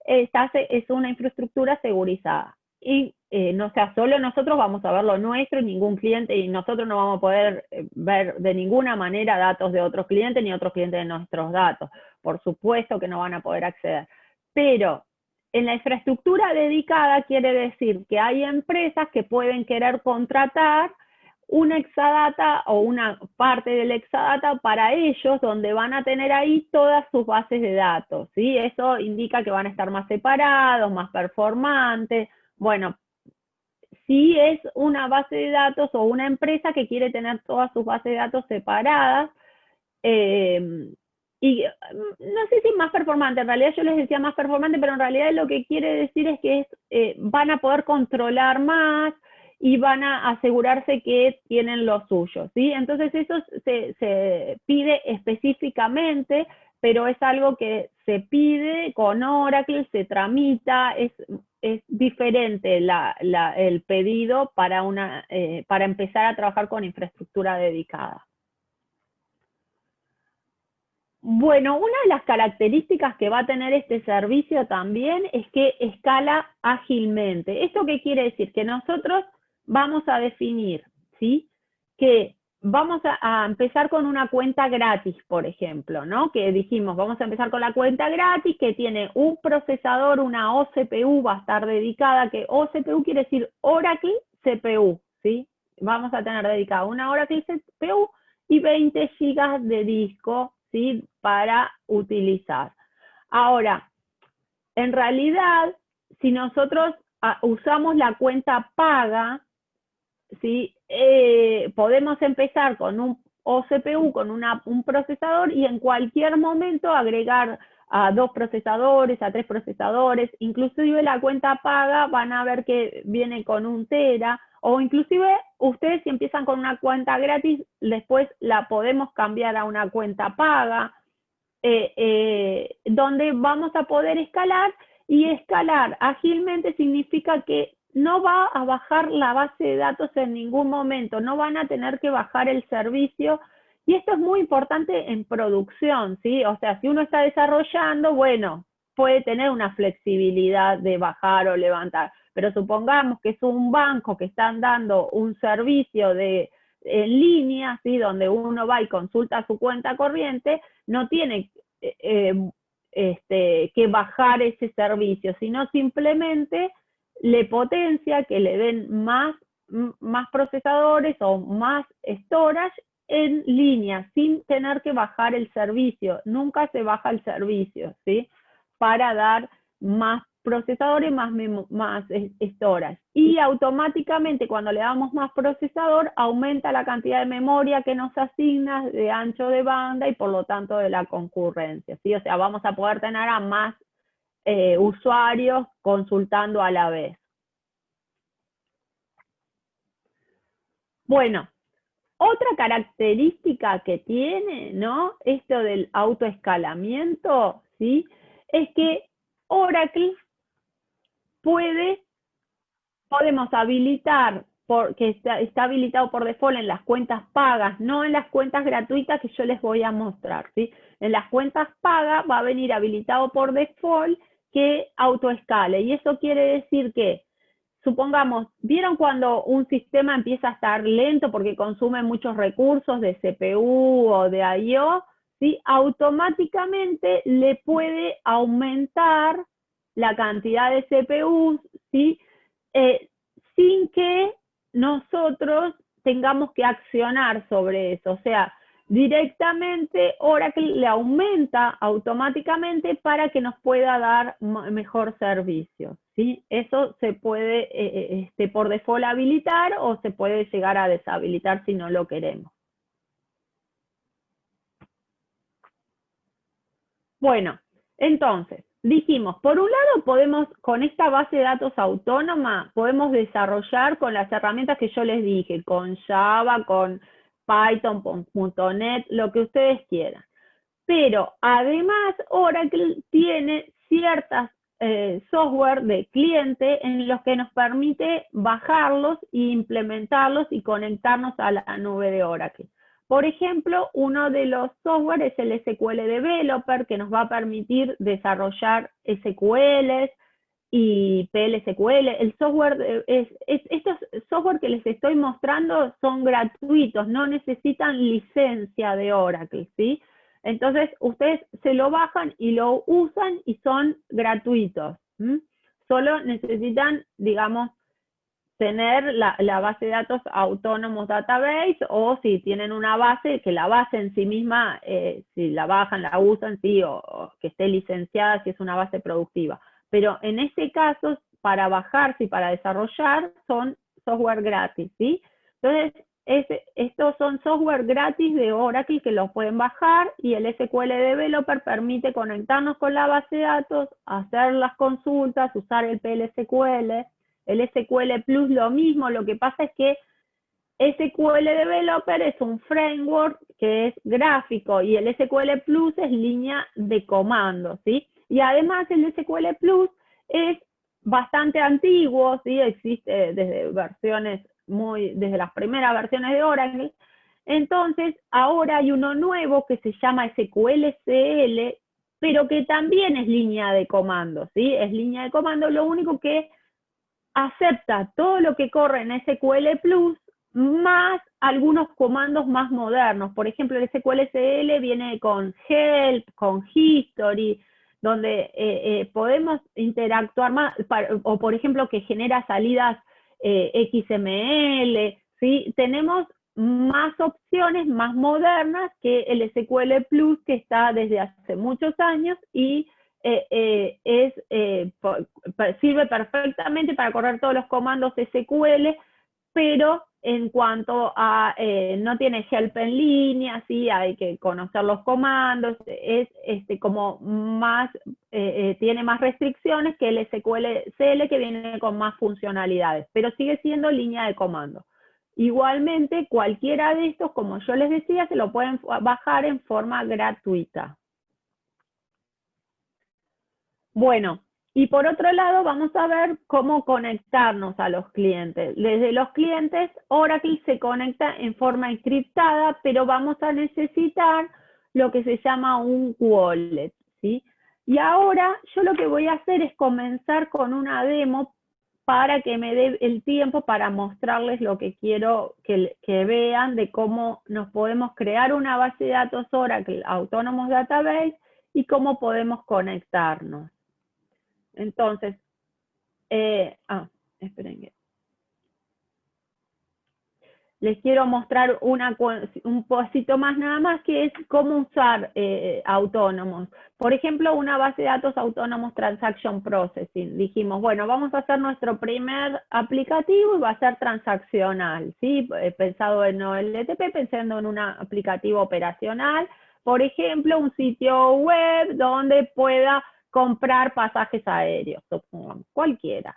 es una infraestructura segurizada. Y no sea, solo nosotros vamos a ver lo nuestro, ningún cliente, y nosotros no vamos a poder ver de ninguna manera datos de otros clientes, ni otros clientes de nuestros datos. Por supuesto que no van a poder acceder. Pero en la infraestructura dedicada quiere decir que hay empresas que pueden querer contratar un exadata o una parte del exadata para ellos, donde van a tener ahí todas sus bases de datos, ¿sí? Eso indica que van a estar más separados, más performantes. Bueno, si es una base de datos o una empresa que quiere tener todas sus bases de datos separadas, y no sé si más performante, en realidad yo les decía más performante, pero en realidad lo que quiere decir es que van a poder controlar más, y van a asegurarse que tienen lo suyo, ¿sí? Entonces eso se pide específicamente, pero es algo que se pide con Oracle, se tramita, es diferente el pedido para empezar a trabajar con infraestructura dedicada. Bueno, una de las características que va a tener este servicio también es que escala ágilmente. ¿Esto qué quiere decir? Que nosotros vamos a definir, ¿sí? Que vamos a empezar con una cuenta gratis, por ejemplo, ¿no? Que dijimos, vamos a empezar con la cuenta gratis, que tiene un procesador, una OCPU, va a estar dedicada, que OCPU quiere decir Oracle CPU, ¿sí? Vamos a tener dedicada una Oracle CPU y 20 GB de disco, ¿sí? Para utilizar. Ahora, en realidad, si nosotros usamos la cuenta paga, ¿sí? Podemos empezar con un OCPU, con un procesador, y en cualquier momento agregar a 2 procesadores, a 3 procesadores, inclusive la cuenta paga van a ver que viene con 1 tera, o inclusive ustedes si empiezan con una cuenta gratis, después la podemos cambiar a una cuenta paga, donde vamos a poder escalar, y escalar ágilmente significa que no va a bajar la base de datos en ningún momento, no van a tener que bajar el servicio, y esto es muy importante en producción, ¿sí? O sea, si uno está desarrollando, bueno, puede tener una flexibilidad de bajar o levantar, pero supongamos que es un banco que están dando un servicio en línea, ¿sí? Donde uno va y consulta su cuenta corriente, no tiene que bajar ese servicio, sino simplemente le potencia que le den más procesadores o más storage en línea, sin tener que bajar el servicio. Nunca se baja el servicio, ¿sí? Para dar más procesadores, más storage. Y automáticamente cuando le damos más procesador, aumenta la cantidad de memoria que nos asigna, de ancho de banda, y por lo tanto de la concurrencia, ¿sí? O sea, vamos a poder tener a más usuarios consultando a la vez. Bueno, otra característica que tiene, ¿no? Esto del autoescalamiento, ¿sí? Es que Oracle podemos habilitar, porque está habilitado por default en las cuentas pagas, no en las cuentas gratuitas que yo les voy a mostrar, ¿sí? En las cuentas pagas va a venir habilitado por default que autoescale, y eso quiere decir que, supongamos, ¿vieron cuando un sistema empieza a estar lento porque consume muchos recursos de CPU o de I/O? ¿Sí? Automáticamente le puede aumentar la cantidad de CPUs, ¿sí? Sin que nosotros tengamos que accionar sobre eso. O sea, directamente Oracle le aumenta automáticamente para que nos pueda dar mejor servicio, ¿sí? Eso se puede por default habilitar, o se puede llegar a deshabilitar si no lo queremos. Bueno, entonces, dijimos, por un lado podemos, con esta base de datos autónoma, podemos desarrollar con las herramientas que yo les dije, con Java, con Python, .NET, lo que ustedes quieran. Pero además Oracle tiene ciertas software de cliente en los que nos permite bajarlos e implementarlos y conectarnos a la nube de Oracle. Por ejemplo, uno de los software es el SQL Developer, que nos va a permitir desarrollar SQLs y PLSQL. El software, estos software que les estoy mostrando son gratuitos, no necesitan licencia de Oracle, ¿sí? Entonces, ustedes se lo bajan y lo usan y son gratuitos. Solo necesitan, digamos, tener la base de datos Autonomous Database, o si tienen una base, que la base en sí misma, si la bajan, la usan, sí, o que esté licenciada si es una base productiva. Pero en este caso, para bajarse y para desarrollar, son software gratis, ¿sí? Entonces, estos son software gratis de Oracle que los pueden bajar, y el SQL Developer permite conectarnos con la base de datos, hacer las consultas, usar el PLSQL. El SQL Plus lo mismo, lo que pasa es que SQL Developer es un framework que es gráfico y el SQL Plus es línea de comando, ¿sí? Y además el SQL Plus es bastante antiguo, ¿sí? Existe desde desde las primeras versiones de Oracle. Entonces, ahora hay uno nuevo que se llama SQL-CL, pero que también es línea de comando, ¿sí? Es línea de comando, lo único que acepta todo lo que corre en SQL Plus, más algunos comandos más modernos. Por ejemplo, el SQL-CL viene con help, con history, donde podemos interactuar más, o por ejemplo, que genera salidas XML, ¿sí? Tenemos más opciones más modernas que el SQL Plus, que está desde hace muchos años y sirve perfectamente para correr todos los comandos SQL, pero en cuanto a no tiene help en línea, sí, hay que conocer los comandos, es como más, tiene más restricciones que el SQL-CL, que viene con más funcionalidades, pero sigue siendo línea de comando. Igualmente, cualquiera de estos, como yo les decía, se lo pueden bajar en forma gratuita. Bueno, y por otro lado vamos a ver cómo conectarnos a los clientes. Desde los clientes, Oracle se conecta en forma encriptada, pero vamos a necesitar lo que se llama un wallet, ¿sí? Y ahora yo lo que voy a hacer es comenzar con una demo para que me dé el tiempo para mostrarles lo que quiero que vean de cómo nos podemos crear una base de datos Oracle Autonomous Database y cómo podemos conectarnos. Entonces, esperen. Les quiero mostrar un poquito más nada más, que es cómo usar autónomos. Por ejemplo, una base de datos Autonomous Transaction Processing. Dijimos, bueno, vamos a hacer nuestro primer aplicativo y va a ser transaccional, ¿sí? Pensado en OLTP, pensando en un aplicativo operacional. Por ejemplo, un sitio web donde pueda comprar pasajes aéreos, cualquiera.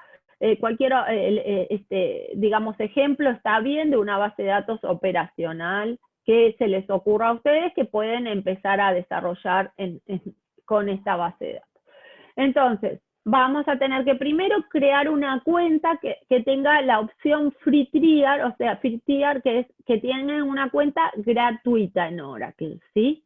Digamos, ejemplo está bien de una base de datos operacional que se les ocurra a ustedes, que pueden empezar a desarrollar con esta base de datos. Entonces, vamos a tener que primero crear una cuenta que tenga la opción Free Tier, o sea, Free Tier, que tiene una cuenta gratuita en Oracle, ¿sí?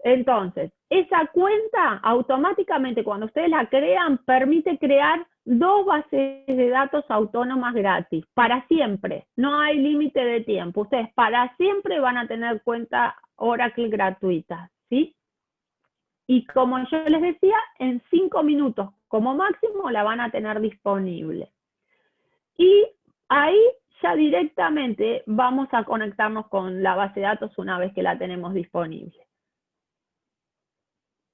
Entonces, esa cuenta automáticamente, cuando ustedes la crean, permite crear 2 bases de datos autónomas gratis, para siempre. No hay límite de tiempo. Ustedes para siempre van a tener cuenta Oracle gratuita, ¿sí? Y como yo les decía, en 5 minutos como máximo la van a tener disponible. Y ahí ya directamente vamos a conectarnos con la base de datos una vez que la tenemos disponible.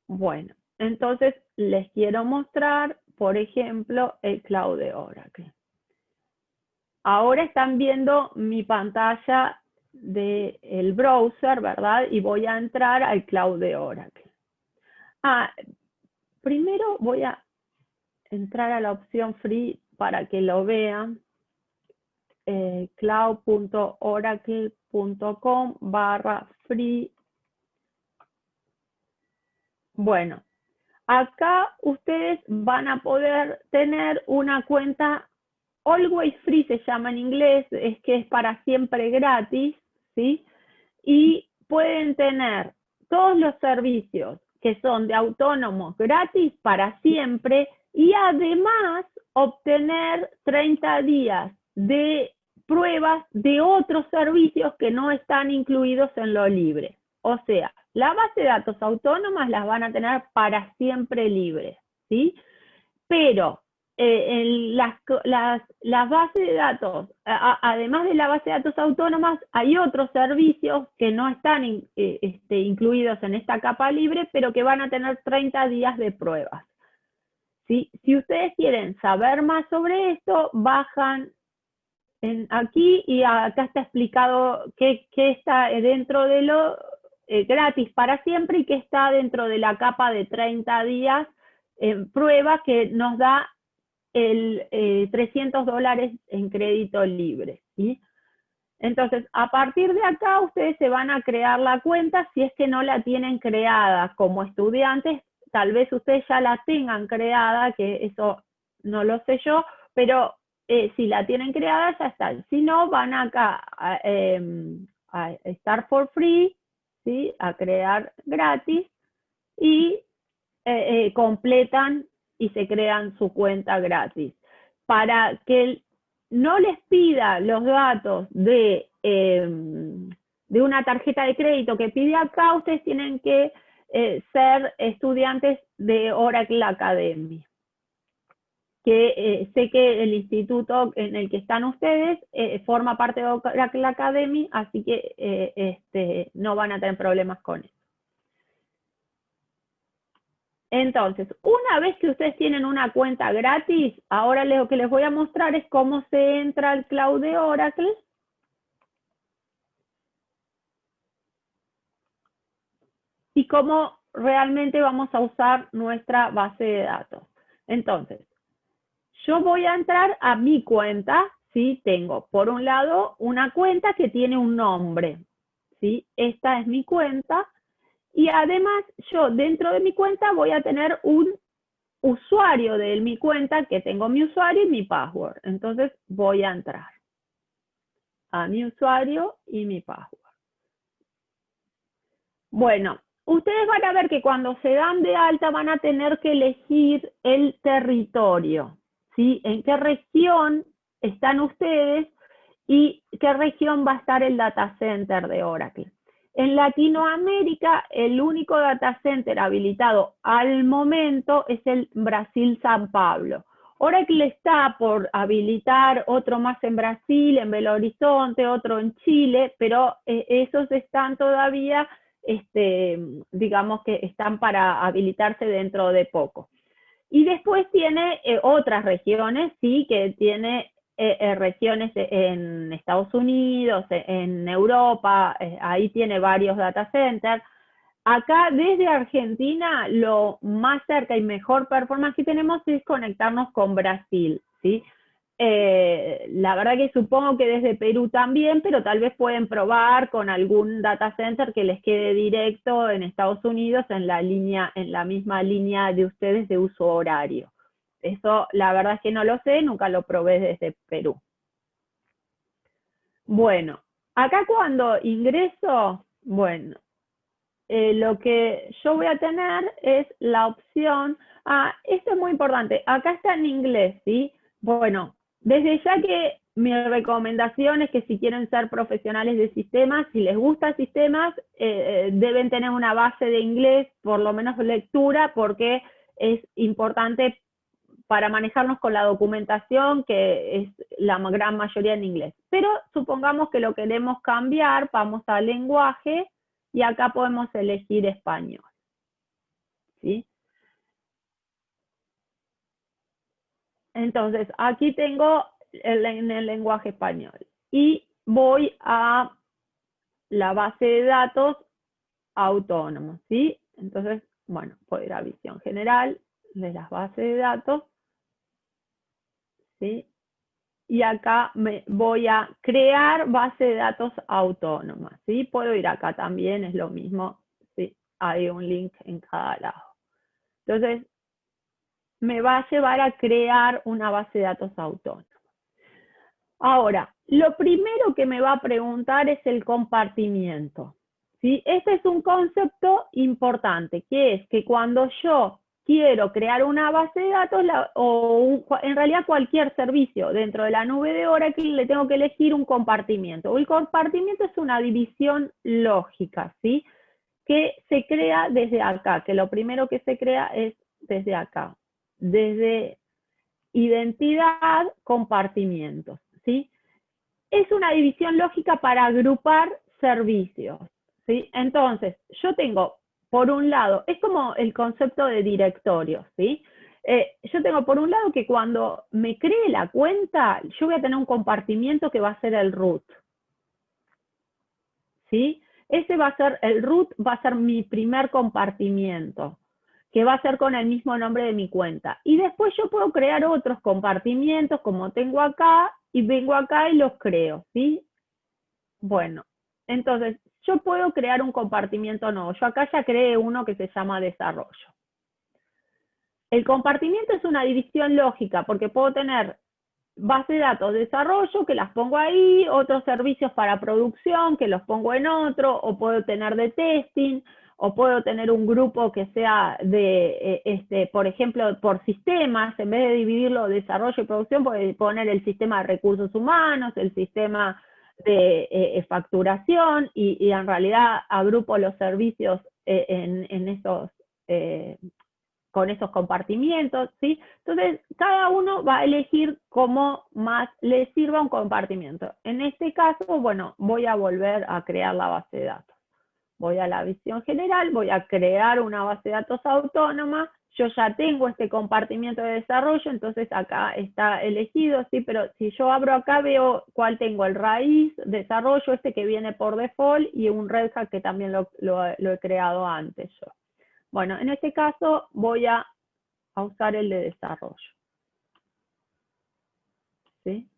Bueno, entonces les quiero mostrar, por ejemplo, el cloud de Oracle. Ahora están viendo mi pantalla del browser, ¿verdad? Y voy a entrar al cloud de Oracle. Primero voy a entrar a la opción free para que lo vean. cloud.oracle.com/free. Bueno, acá ustedes van a poder tener una cuenta Always Free, se llama en inglés, es que es para siempre gratis, ¿sí? Y pueden tener todos los servicios que son de autónomos gratis para siempre y además obtener 30 días de pruebas de otros servicios que no están incluidos en lo libre. O sea, la base de datos autónomas las van a tener para siempre libres, ¿sí? Pero las bases de datos, además de la base de datos autónomas, hay otros servicios que no están incluidos en esta capa libre, pero que van a tener 30 días de pruebas. ¿Sí? Si ustedes quieren saber más sobre esto, bajan aquí y acá está explicado qué está dentro de lo gratis para siempre y qué está dentro de la capa de 30 días en prueba que nos da el $300 en crédito libre, ¿sí? Entonces, a partir de acá, ustedes se van a crear la cuenta si es que no la tienen creada como estudiantes. Tal vez ustedes ya la tengan creada, que eso no lo sé yo, pero si la tienen creada, ya está. Si no, van acá a Start for Free, ¿sí? A crear gratis y completan y se crean su cuenta gratis. Para que no les pida los datos de una tarjeta de crédito que pide acá, ustedes tienen que ser estudiantes de Oracle Academy. Que sé que el instituto en el que están ustedes forma parte de Oracle Academy, así que no van a tener problemas con eso. Entonces, una vez que ustedes tienen una cuenta gratis, ahora lo que les voy a mostrar es cómo se entra al cloud de Oracle. Y cómo realmente vamos a usar nuestra base de datos. Entonces, yo voy a entrar a mi cuenta, ¿sí? Tengo, por un lado, una cuenta que tiene un nombre, ¿sí? Esta es mi cuenta. Y además, yo dentro de mi cuenta voy a tener un usuario de mi cuenta, que tengo mi usuario y mi password. Entonces voy a entrar a mi usuario y mi password. Bueno, ustedes van a ver que cuando se dan de alta van a tener que elegir el territorio, ¿sí? En qué región están ustedes y qué región va a estar el data center de Oracle. En Latinoamérica, el único data center habilitado al momento es el Brasil San Pablo. Oracle está por habilitar otro más en Brasil, en Belo Horizonte, otro en Chile, pero esos están todavía, digamos que están para habilitarse dentro de poco. Y después tiene otras regiones, sí, que tiene regiones en Estados Unidos, en Europa, ahí tiene varios data centers. Acá desde Argentina lo más cerca y mejor performance que tenemos es conectarnos con Brasil, ¿sí? La verdad que supongo que desde Perú también, pero tal vez pueden probar con algún data center que les quede directo en Estados Unidos en la misma línea de ustedes de uso horario. Eso la verdad es que no lo sé, nunca lo probé desde Perú. Bueno, acá cuando ingreso, bueno, lo que yo voy a tener es la opción, esto es muy importante, acá está en inglés, ¿sí? Bueno, desde ya que mi recomendación es que si quieren ser profesionales de sistemas, si les gusta sistemas, deben tener una base de inglés, por lo menos lectura, porque es importante para manejarnos con la documentación, que es la gran mayoría en inglés. Pero supongamos que lo queremos cambiar, vamos al lenguaje, y acá podemos elegir español, ¿sí? Entonces, aquí tengo en el lenguaje español. Y voy a la base de datos autónomos, ¿sí? Entonces, bueno, puedo ir a visión general de las bases de datos, ¿sí? y acá me voy a crear base de datos autónoma, ¿sí? Puedo ir acá también, es lo mismo, ¿sí? Hay un link en cada lado. Entonces, me va a llevar a crear una base de datos autónoma. Ahora, lo primero que me va a preguntar es el compartimiento, ¿sí? Este es un concepto importante, que es que cuando yo quiero crear una base de datos, en realidad cualquier servicio dentro de la nube de Oracle, le tengo que elegir un compartimiento. El compartimiento es una división lógica, ¿sí? Que se crea desde acá, que lo primero que se crea es desde acá, desde identidad, compartimientos, ¿sí? Es una división lógica para agrupar servicios, ¿sí? Entonces, yo tengo, por un lado, es como el concepto de directorio, ¿sí? Yo tengo por un lado que cuando me cree la cuenta, yo voy a tener un compartimiento que va a ser el root, ¿sí? Ese va a ser, el root va a ser mi primer compartimiento, que va a ser con el mismo nombre de mi cuenta. Y después yo puedo crear otros compartimientos como tengo acá, y vengo acá y los creo, ¿sí? Bueno, entonces yo puedo crear un compartimiento nuevo. Yo acá ya creé uno que se llama desarrollo. El compartimiento es una división lógica porque puedo tener base de datos de desarrollo que las pongo ahí, otros servicios para producción que los pongo en otro, o puedo tener de testing, o puedo tener un grupo que sea de, por ejemplo, por sistemas, en vez de dividirlo desarrollo y producción, puedo poner el sistema de recursos humanos, el sistema de facturación, y en realidad agrupo los servicios en esos con esos compartimientos, ¿sí? Entonces, cada uno va a elegir cómo más le sirva un compartimiento. En este caso, bueno, voy a volver a crear la base de datos. Voy a la visión general, voy a crear una base de datos autónoma. Yo ya tengo este compartimiento de desarrollo, entonces acá está elegido, ¿sí? Pero si yo abro acá, veo cuál tengo, el raíz, desarrollo, este que viene por default, y un Red Hat que también lo he creado antes yo. Bueno, en este caso voy a usar el de desarrollo, ¿sí?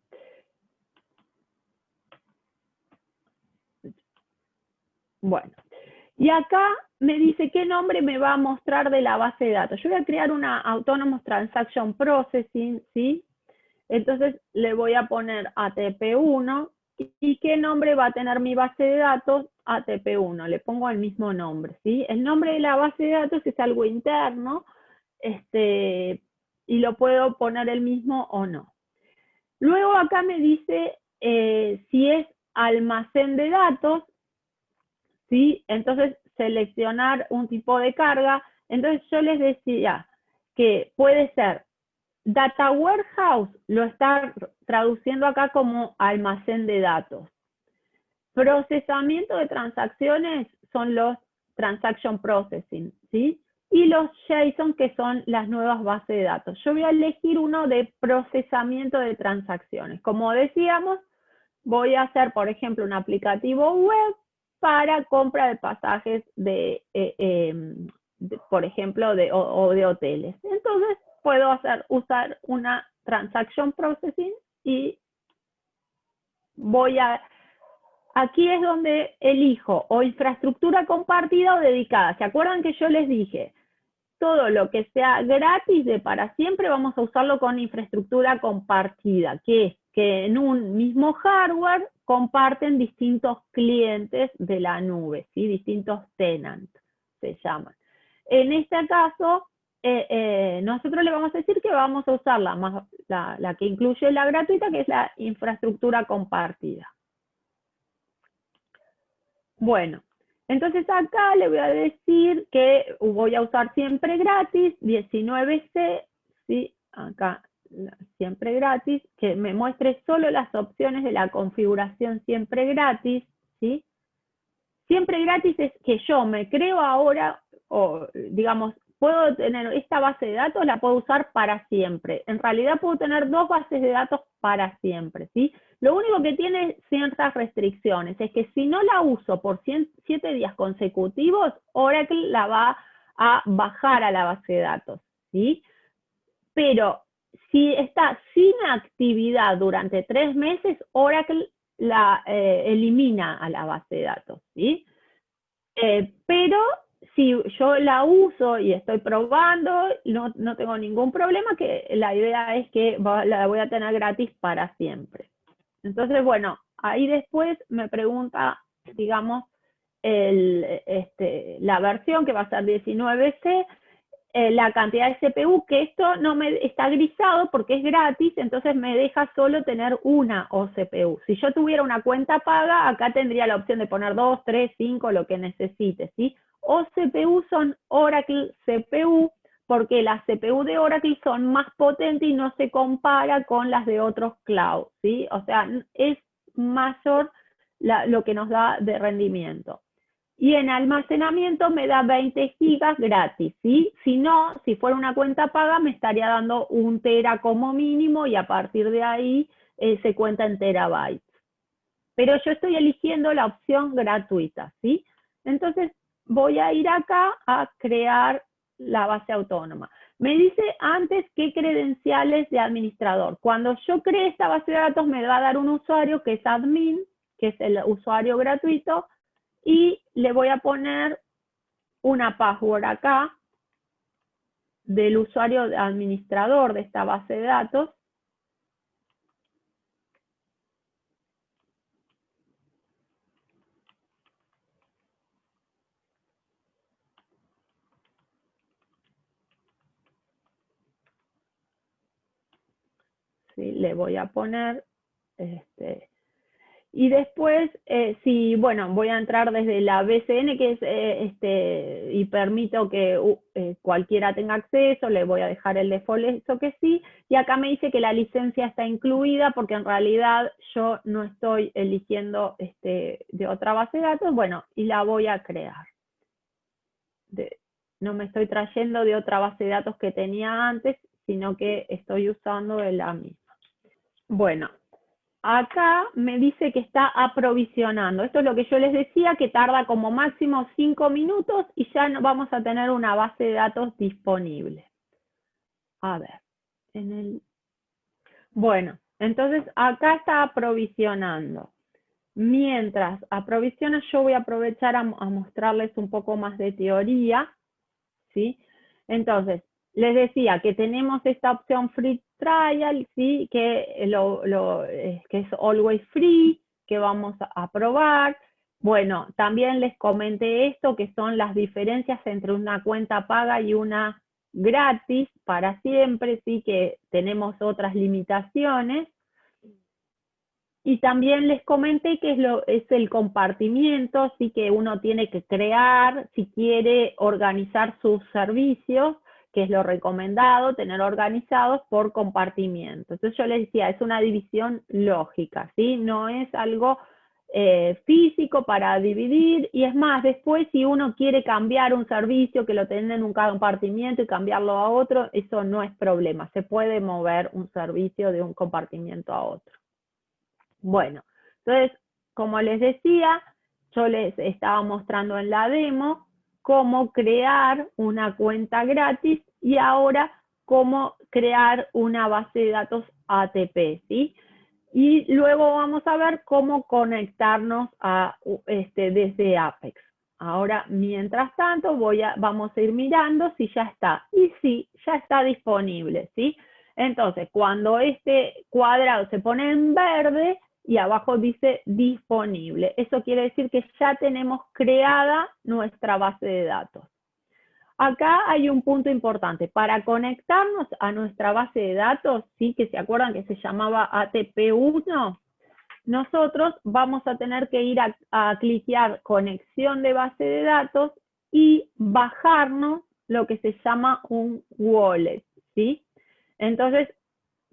Bueno, y acá me dice qué nombre me va a mostrar de la base de datos. Yo voy a crear una Autonomous Transaction Processing, ¿sí? Entonces le voy a poner ATP1, y qué nombre va a tener mi base de datos, ATP1, le pongo el mismo nombre, ¿sí? El nombre de la base de datos es algo interno, y lo puedo poner el mismo o no. Luego acá me dice si es almacén de datos, ¿sí? Entonces seleccionar un tipo de carga. Entonces yo les decía que puede ser Data Warehouse, lo está traduciendo acá como almacén de datos. Procesamiento de transacciones son los Transaction Processing, ¿sí? Y los JSON, que son las nuevas bases de datos. Yo voy a elegir uno de procesamiento de transacciones. Como decíamos, voy a hacer, por ejemplo, un aplicativo web para compra de pasajes por ejemplo, o de hoteles. Entonces, puedo usar una Transaction Processing y aquí es donde elijo o infraestructura compartida o dedicada. ¿Se acuerdan que yo les dije? Todo lo que sea gratis de para siempre vamos a usarlo con infraestructura compartida, que es que en un mismo hardware comparten distintos clientes de la nube, ¿sí? Distintos tenants se llaman. En este caso, nosotros le vamos a decir que vamos a usar la que incluye la gratuita, que es la infraestructura compartida. Bueno, entonces acá le voy a decir que voy a usar siempre gratis, 19C, ¿sí? Acá siempre gratis, que me muestre solo las opciones de la configuración siempre gratis, ¿sí? Siempre gratis es que yo me creo ahora, o digamos, puedo tener esta base de datos, la puedo usar para siempre. En realidad puedo tener dos bases de datos para siempre, ¿sí? Lo único que tiene ciertas restricciones es que si no la uso por 7 días consecutivos, Oracle la va a bajar a la base de datos, ¿sí? Pero si está sin actividad durante 3 meses, Oracle la elimina a la base de datos, ¿sí? Pero si yo la uso y estoy probando, no tengo ningún problema, que la idea es que la voy a tener gratis para siempre. Entonces, bueno, ahí después me pregunta, digamos, la versión que va a ser 19C, la cantidad de CPU, que esto no me está grisado porque es gratis, entonces me deja solo tener una OCPU. Si yo tuviera una cuenta paga, acá tendría la opción de poner 2, 3, 5, lo que necesite, ¿sí? OCPU son Oracle CPU, porque las CPU de Oracle son más potentes y no se compara con las de otros cloud, ¿sí? O sea, es mayor lo que nos da de rendimiento. Y en almacenamiento me da 20 gigas gratis, ¿sí? Si no, si fuera una cuenta paga, me estaría dando 1 tera como mínimo y a partir de ahí se cuenta en terabytes. Pero yo estoy eligiendo la opción gratuita, ¿sí? Entonces voy a ir acá a crear la base autónoma. Me dice antes qué credenciales de administrador. Cuando yo cree esta base de datos me va a dar un usuario que es admin, que es el usuario gratuito, y le voy a poner una password acá del usuario administrador de esta base de datos. ¿Sí? Le voy a poner y después, bueno, voy a entrar desde la BCN, que es, y permito que cualquiera tenga acceso, le voy a dejar el default, eso que sí, y acá me dice que la licencia está incluida, porque en realidad yo no estoy eligiendo de otra base de datos, bueno, y la voy a crear. No me estoy trayendo de otra base de datos que tenía antes, sino que estoy usando de la misma. Bueno. Acá me dice que está aprovisionando. Esto es lo que yo les decía, que tarda como máximo 5 minutos y ya vamos a tener una base de datos disponible. A ver. Bueno, entonces acá está aprovisionando. Mientras aprovisiona, yo voy a aprovechar a mostrarles un poco más de teoría, ¿sí? Entonces, les decía que tenemos esta opción Free Trial, ¿sí? Que es Always Free, que vamos a probar. Bueno, también les comenté esto, que son las diferencias entre una cuenta paga y una gratis para siempre, ¿sí? Que tenemos otras limitaciones. Y también les comenté que es el compartimiento, sí, que uno tiene que crear si quiere organizar sus servicios, que es lo recomendado, tener organizados por compartimiento. Entonces yo les decía, es una división lógica, ¿sí? No es algo físico para dividir, y es más, después si uno quiere cambiar un servicio que lo tiene en un compartimiento y cambiarlo a otro, eso no es problema, se puede mover un servicio de un compartimiento a otro. Bueno, entonces, como les decía, yo les estaba mostrando en la demo cómo crear una cuenta gratis y ahora cómo crear una base de datos ATP, ¿sí? Y luego vamos a ver cómo conectarnos desde Apex. Ahora, mientras tanto, vamos a ir mirando si ya está. Y sí, ya está disponible, ¿sí? Entonces, cuando este cuadrado se pone en verde y abajo dice disponible, eso quiere decir que ya tenemos creada nuestra base de datos. Acá hay un punto importante. Para conectarnos a nuestra base de datos, ¿sí? Que se acuerdan que se llamaba ATP1, nosotros vamos a tener que ir a cliquear conexión de base de datos y bajarnos lo que se llama un wallet, ¿sí? Entonces,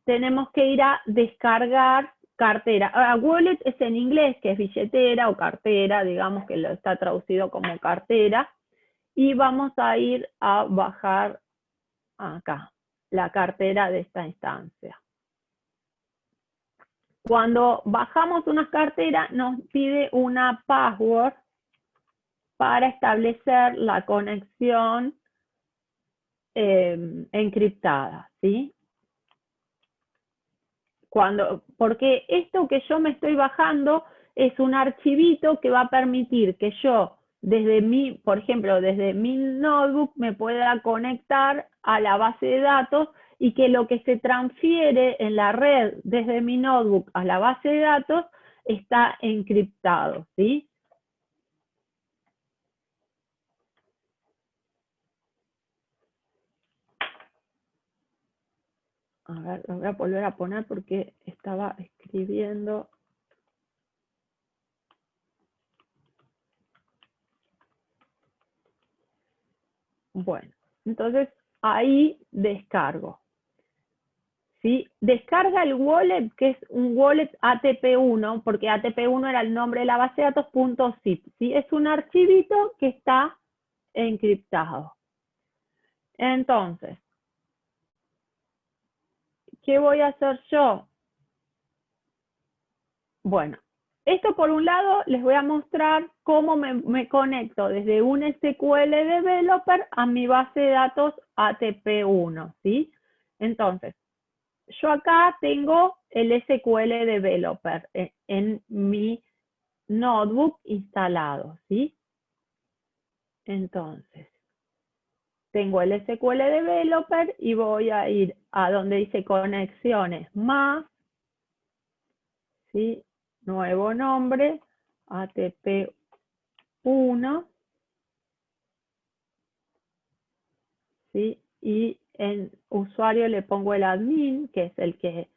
tenemos que ir a descargar cartera. Ahora, wallet es en inglés, que es billetera o cartera, digamos que lo está traducido como cartera. Y vamos a ir a bajar acá la cartera de esta instancia. Cuando bajamos una cartera nos pide una password para establecer la conexión encriptada, ¿sí? porque esto que yo me estoy bajando es un archivito que va a permitir que yo, por ejemplo, desde mi notebook me pueda conectar a la base de datos y que lo que se transfiere en la red desde mi notebook a la base de datos está encriptado, ¿sí? A ver, lo voy a volver a poner porque estaba escribiendo. Bueno, entonces ahí descargo. ¿Sí? Descarga el wallet, que es un wallet ATP1, porque ATP1 era el nombre de la base de datos, .zip, ¿sí? Es un archivito que está encriptado. Entonces, ¿qué voy a hacer yo? Bueno, esto por un lado les voy a mostrar cómo me conecto desde un SQL Developer a mi base de datos ATP1, ¿sí? Entonces, yo acá tengo el SQL Developer en mi notebook instalado, ¿sí? Entonces, tengo el SQL Developer y voy a ir a donde dice conexiones más, ¿sí? Nuevo nombre, ATP1, ¿sí? Y en usuario le pongo el admin, que es el que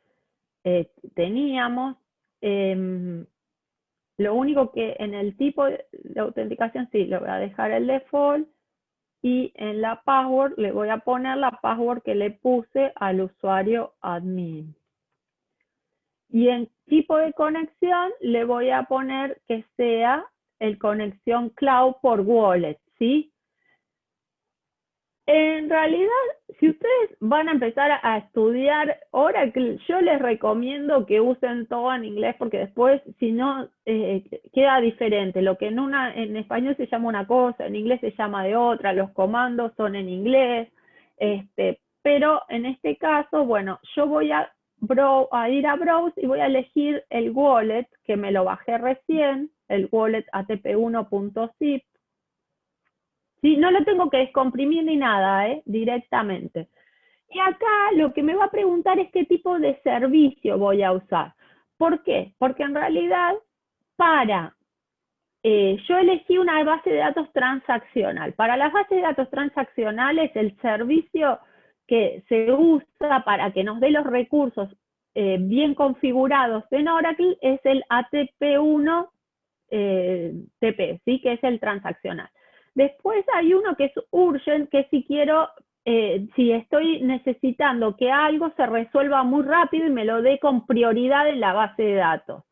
teníamos. Lo único que en el tipo de autenticación, sí, le voy a dejar el default, y en la password le voy a poner la password que le puse al usuario admin. Y en tipo de conexión le voy a poner que sea el conexión cloud por wallet, ¿sí? En realidad, si ustedes van a empezar a estudiar Oracle, yo les recomiendo que usen todo en inglés porque después, si no, queda diferente. Lo que en español se llama una cosa, en inglés se llama de otra, los comandos son en inglés, pero en este caso, bueno, yo voy a ir a Browse y voy a elegir el wallet que me lo bajé recién, el wallet atp1.zip. ¿Sí? No lo tengo que descomprimir ni nada, directamente. Y acá lo que me va a preguntar es qué tipo de servicio voy a usar. ¿Por qué? Porque en realidad, yo elegí una base de datos transaccional. Para las bases de datos transaccionales, el servicio que se usa para que nos dé los recursos bien configurados en Oracle es el ATP1 TP, ¿sí? Que es el transaccional. Después hay uno que es urgent, que si estoy necesitando que algo se resuelva muy rápido y me lo dé con prioridad en la base de datos.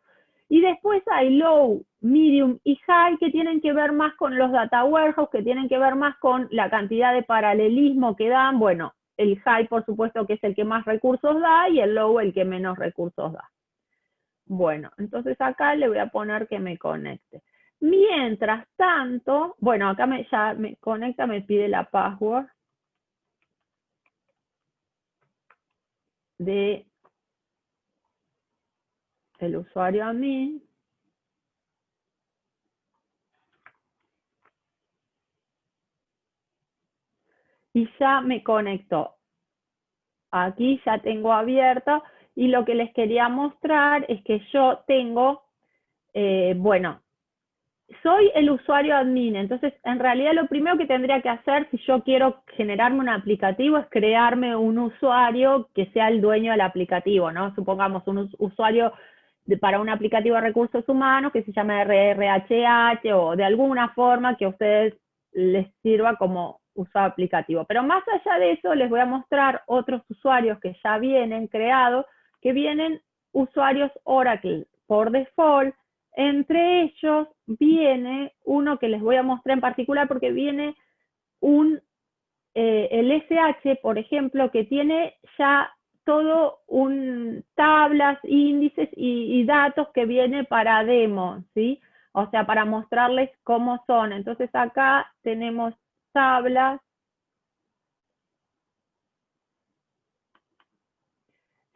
Y después hay low, medium y high, que tienen que ver más con los data warehouse, que tienen que ver más con la cantidad de paralelismo que dan. Bueno, el high, por supuesto, que es el que más recursos da, y el low, el que menos recursos da. Bueno, entonces acá le voy a poner que me conecte. Mientras tanto, bueno, acá ya me conecta, me pide la password de el usuario a mí. Y ya me conectó. Aquí ya tengo abierto, y lo que les quería mostrar es que yo tengo, bueno, soy el usuario admin, entonces en realidad lo primero que tendría que hacer si yo quiero generarme un aplicativo es crearme un usuario que sea el dueño del aplicativo, ¿no? Supongamos un usuario para un aplicativo de recursos humanos que se llama RRHH, o de alguna forma que a ustedes les sirva como usuario aplicativo. Pero más allá de eso, les voy a mostrar otros usuarios que ya vienen creados, que vienen usuarios Oracle por default. Entre ellos viene uno que les voy a mostrar en particular porque viene el SH, por ejemplo, que tiene ya todo tablas, índices y datos que viene para demo, ¿sí? O sea, para mostrarles cómo son. Entonces acá tenemos tablas,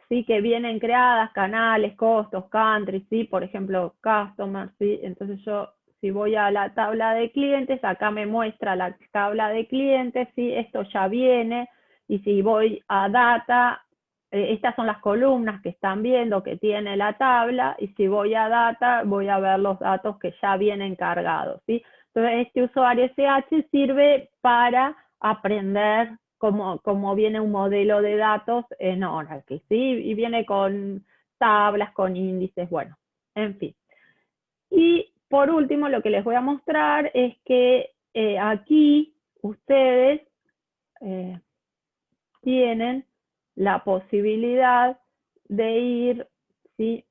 ¿sí? Que vienen creadas, canales, costos, countries, ¿sí? Por ejemplo, customers, ¿sí? Entonces yo, si voy a la tabla de clientes, acá me muestra la tabla de clientes, ¿sí? Esto ya viene, y si voy a data, estas son las columnas que están viendo que tiene la tabla, y si voy a data, voy a ver los datos que ya vienen cargados, ¿sí? Entonces este usuario SH sirve para aprender cómo viene un modelo de datos en Oracle, ¿sí? Y viene con tablas, con índices, bueno, en fin. Y por último, lo que les voy a mostrar es que aquí ustedes tienen la posibilidad de ir, ¿sí?,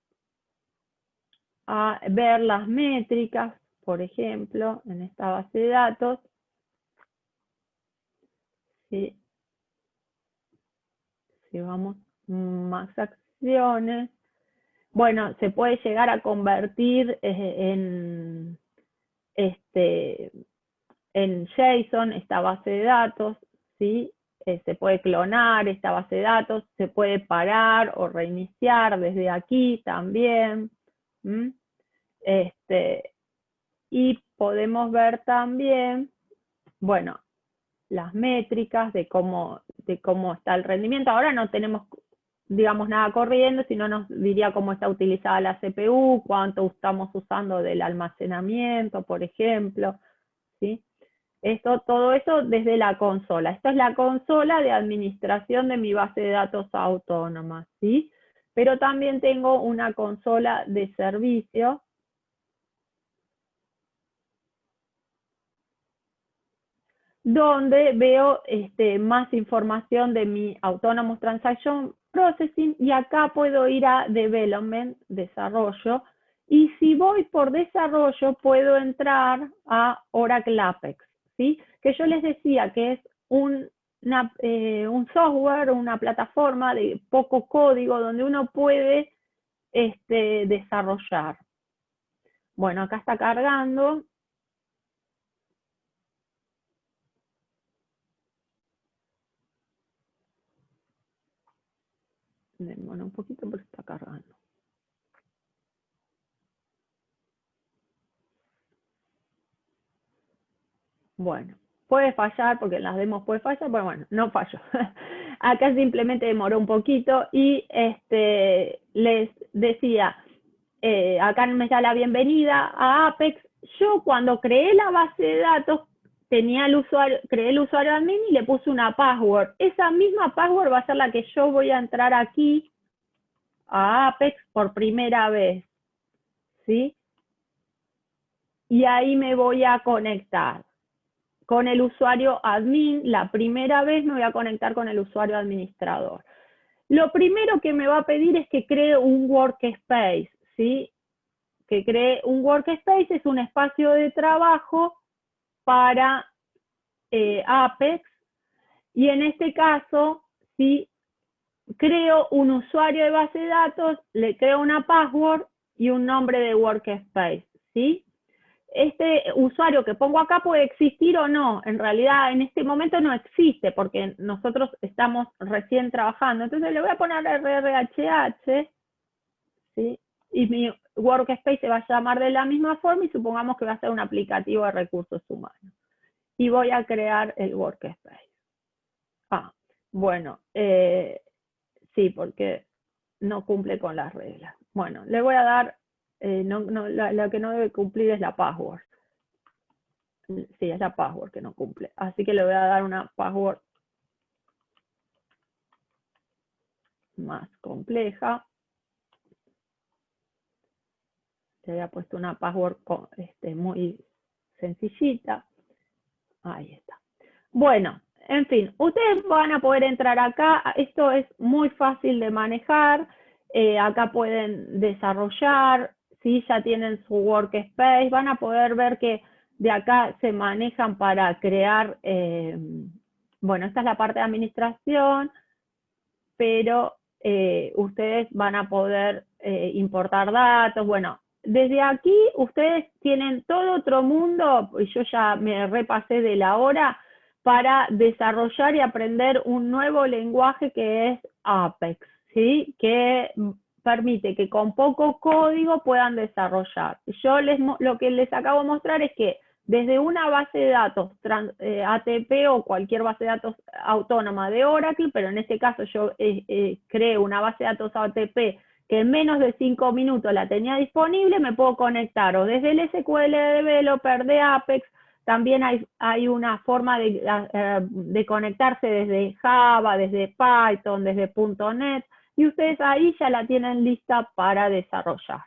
a ver las métricas, por ejemplo, en esta base de datos, ¿sí? Si vamos más acciones, bueno, se puede llegar a convertir en JSON esta base de datos, ¿sí? Se puede clonar esta base de datos, se puede parar o reiniciar desde aquí también. Y podemos ver también, bueno, las métricas de cómo está el rendimiento. Ahora no tenemos, digamos, nada corriendo, sino nos diría cómo está utilizada la CPU, cuánto estamos usando del almacenamiento, por ejemplo, ¿sí? Todo eso desde la consola. Esta es la consola de administración de mi base de datos autónoma, ¿sí? Pero también tengo una consola de servicio, donde veo más información de mi Autonomous Transaction Processing, y acá puedo ir a Development, desarrollo, y si voy por desarrollo puedo entrar a Oracle Apex, ¿sí? Que yo les decía que es un software, una plataforma de poco código donde uno puede desarrollar. Bueno, acá está cargando. Demora un poquito porque está cargando. Bueno, puede fallar porque en las demos puede fallar, pero bueno, no falló. Acá simplemente demoró un poquito y les decía, acá me da la bienvenida a Apex. Yo cuando creé la base de datos, creé el usuario admin y le puse una password. Esa misma password va a ser la que yo voy a entrar aquí a Apex por primera vez, ¿sí? Y ahí me voy a conectar con el usuario admin. La primera vez me voy a conectar con el usuario administrador. Lo primero que me va a pedir es que cree un workspace, ¿sí? Que cree un workspace, es un espacio de trabajo para Apex, y en este caso, si creo un usuario de base de datos, le creo una password y un nombre de workspace, ¿sí? Este usuario que pongo acá puede existir o no. En realidad, en este momento no existe porque nosotros estamos recién trabajando. Entonces le voy a poner RRHH, ¿sí? Y mi workspace se va a llamar de la misma forma, y supongamos que va a ser un aplicativo de recursos humanos. Y voy a crear el workspace. Bueno, sí, porque no cumple con las reglas. Bueno, le voy a dar, la que no debe cumplir es la password. Sí, es la password que no cumple. Así que le voy a dar una password más compleja. Le había puesto una password muy sencillita. Ahí está. Bueno, en fin, ustedes van a poder entrar acá. Esto es muy fácil de manejar. Acá pueden desarrollar. Si ya tienen su workspace, van a poder ver que de acá se manejan para crear, bueno, esta es la parte de administración, pero ustedes van a poder importar datos. Bueno, desde aquí ustedes tienen todo otro mundo, y yo ya me repasé de la hora, para desarrollar y aprender un nuevo lenguaje que es Apex, ¿sí? Que permite que con poco código puedan desarrollar. Lo que les acabo de mostrar es que desde una base de datos ATP o cualquier base de datos autónoma de Oracle, pero en este caso yo creo una base de datos ATP que en menos de 5 minutos la tenía disponible, me puedo conectar o desde el SQL Developer de Apex. También hay una forma de conectarse desde Java, desde Python, desde .NET, y ustedes ahí ya la tienen lista para desarrollar.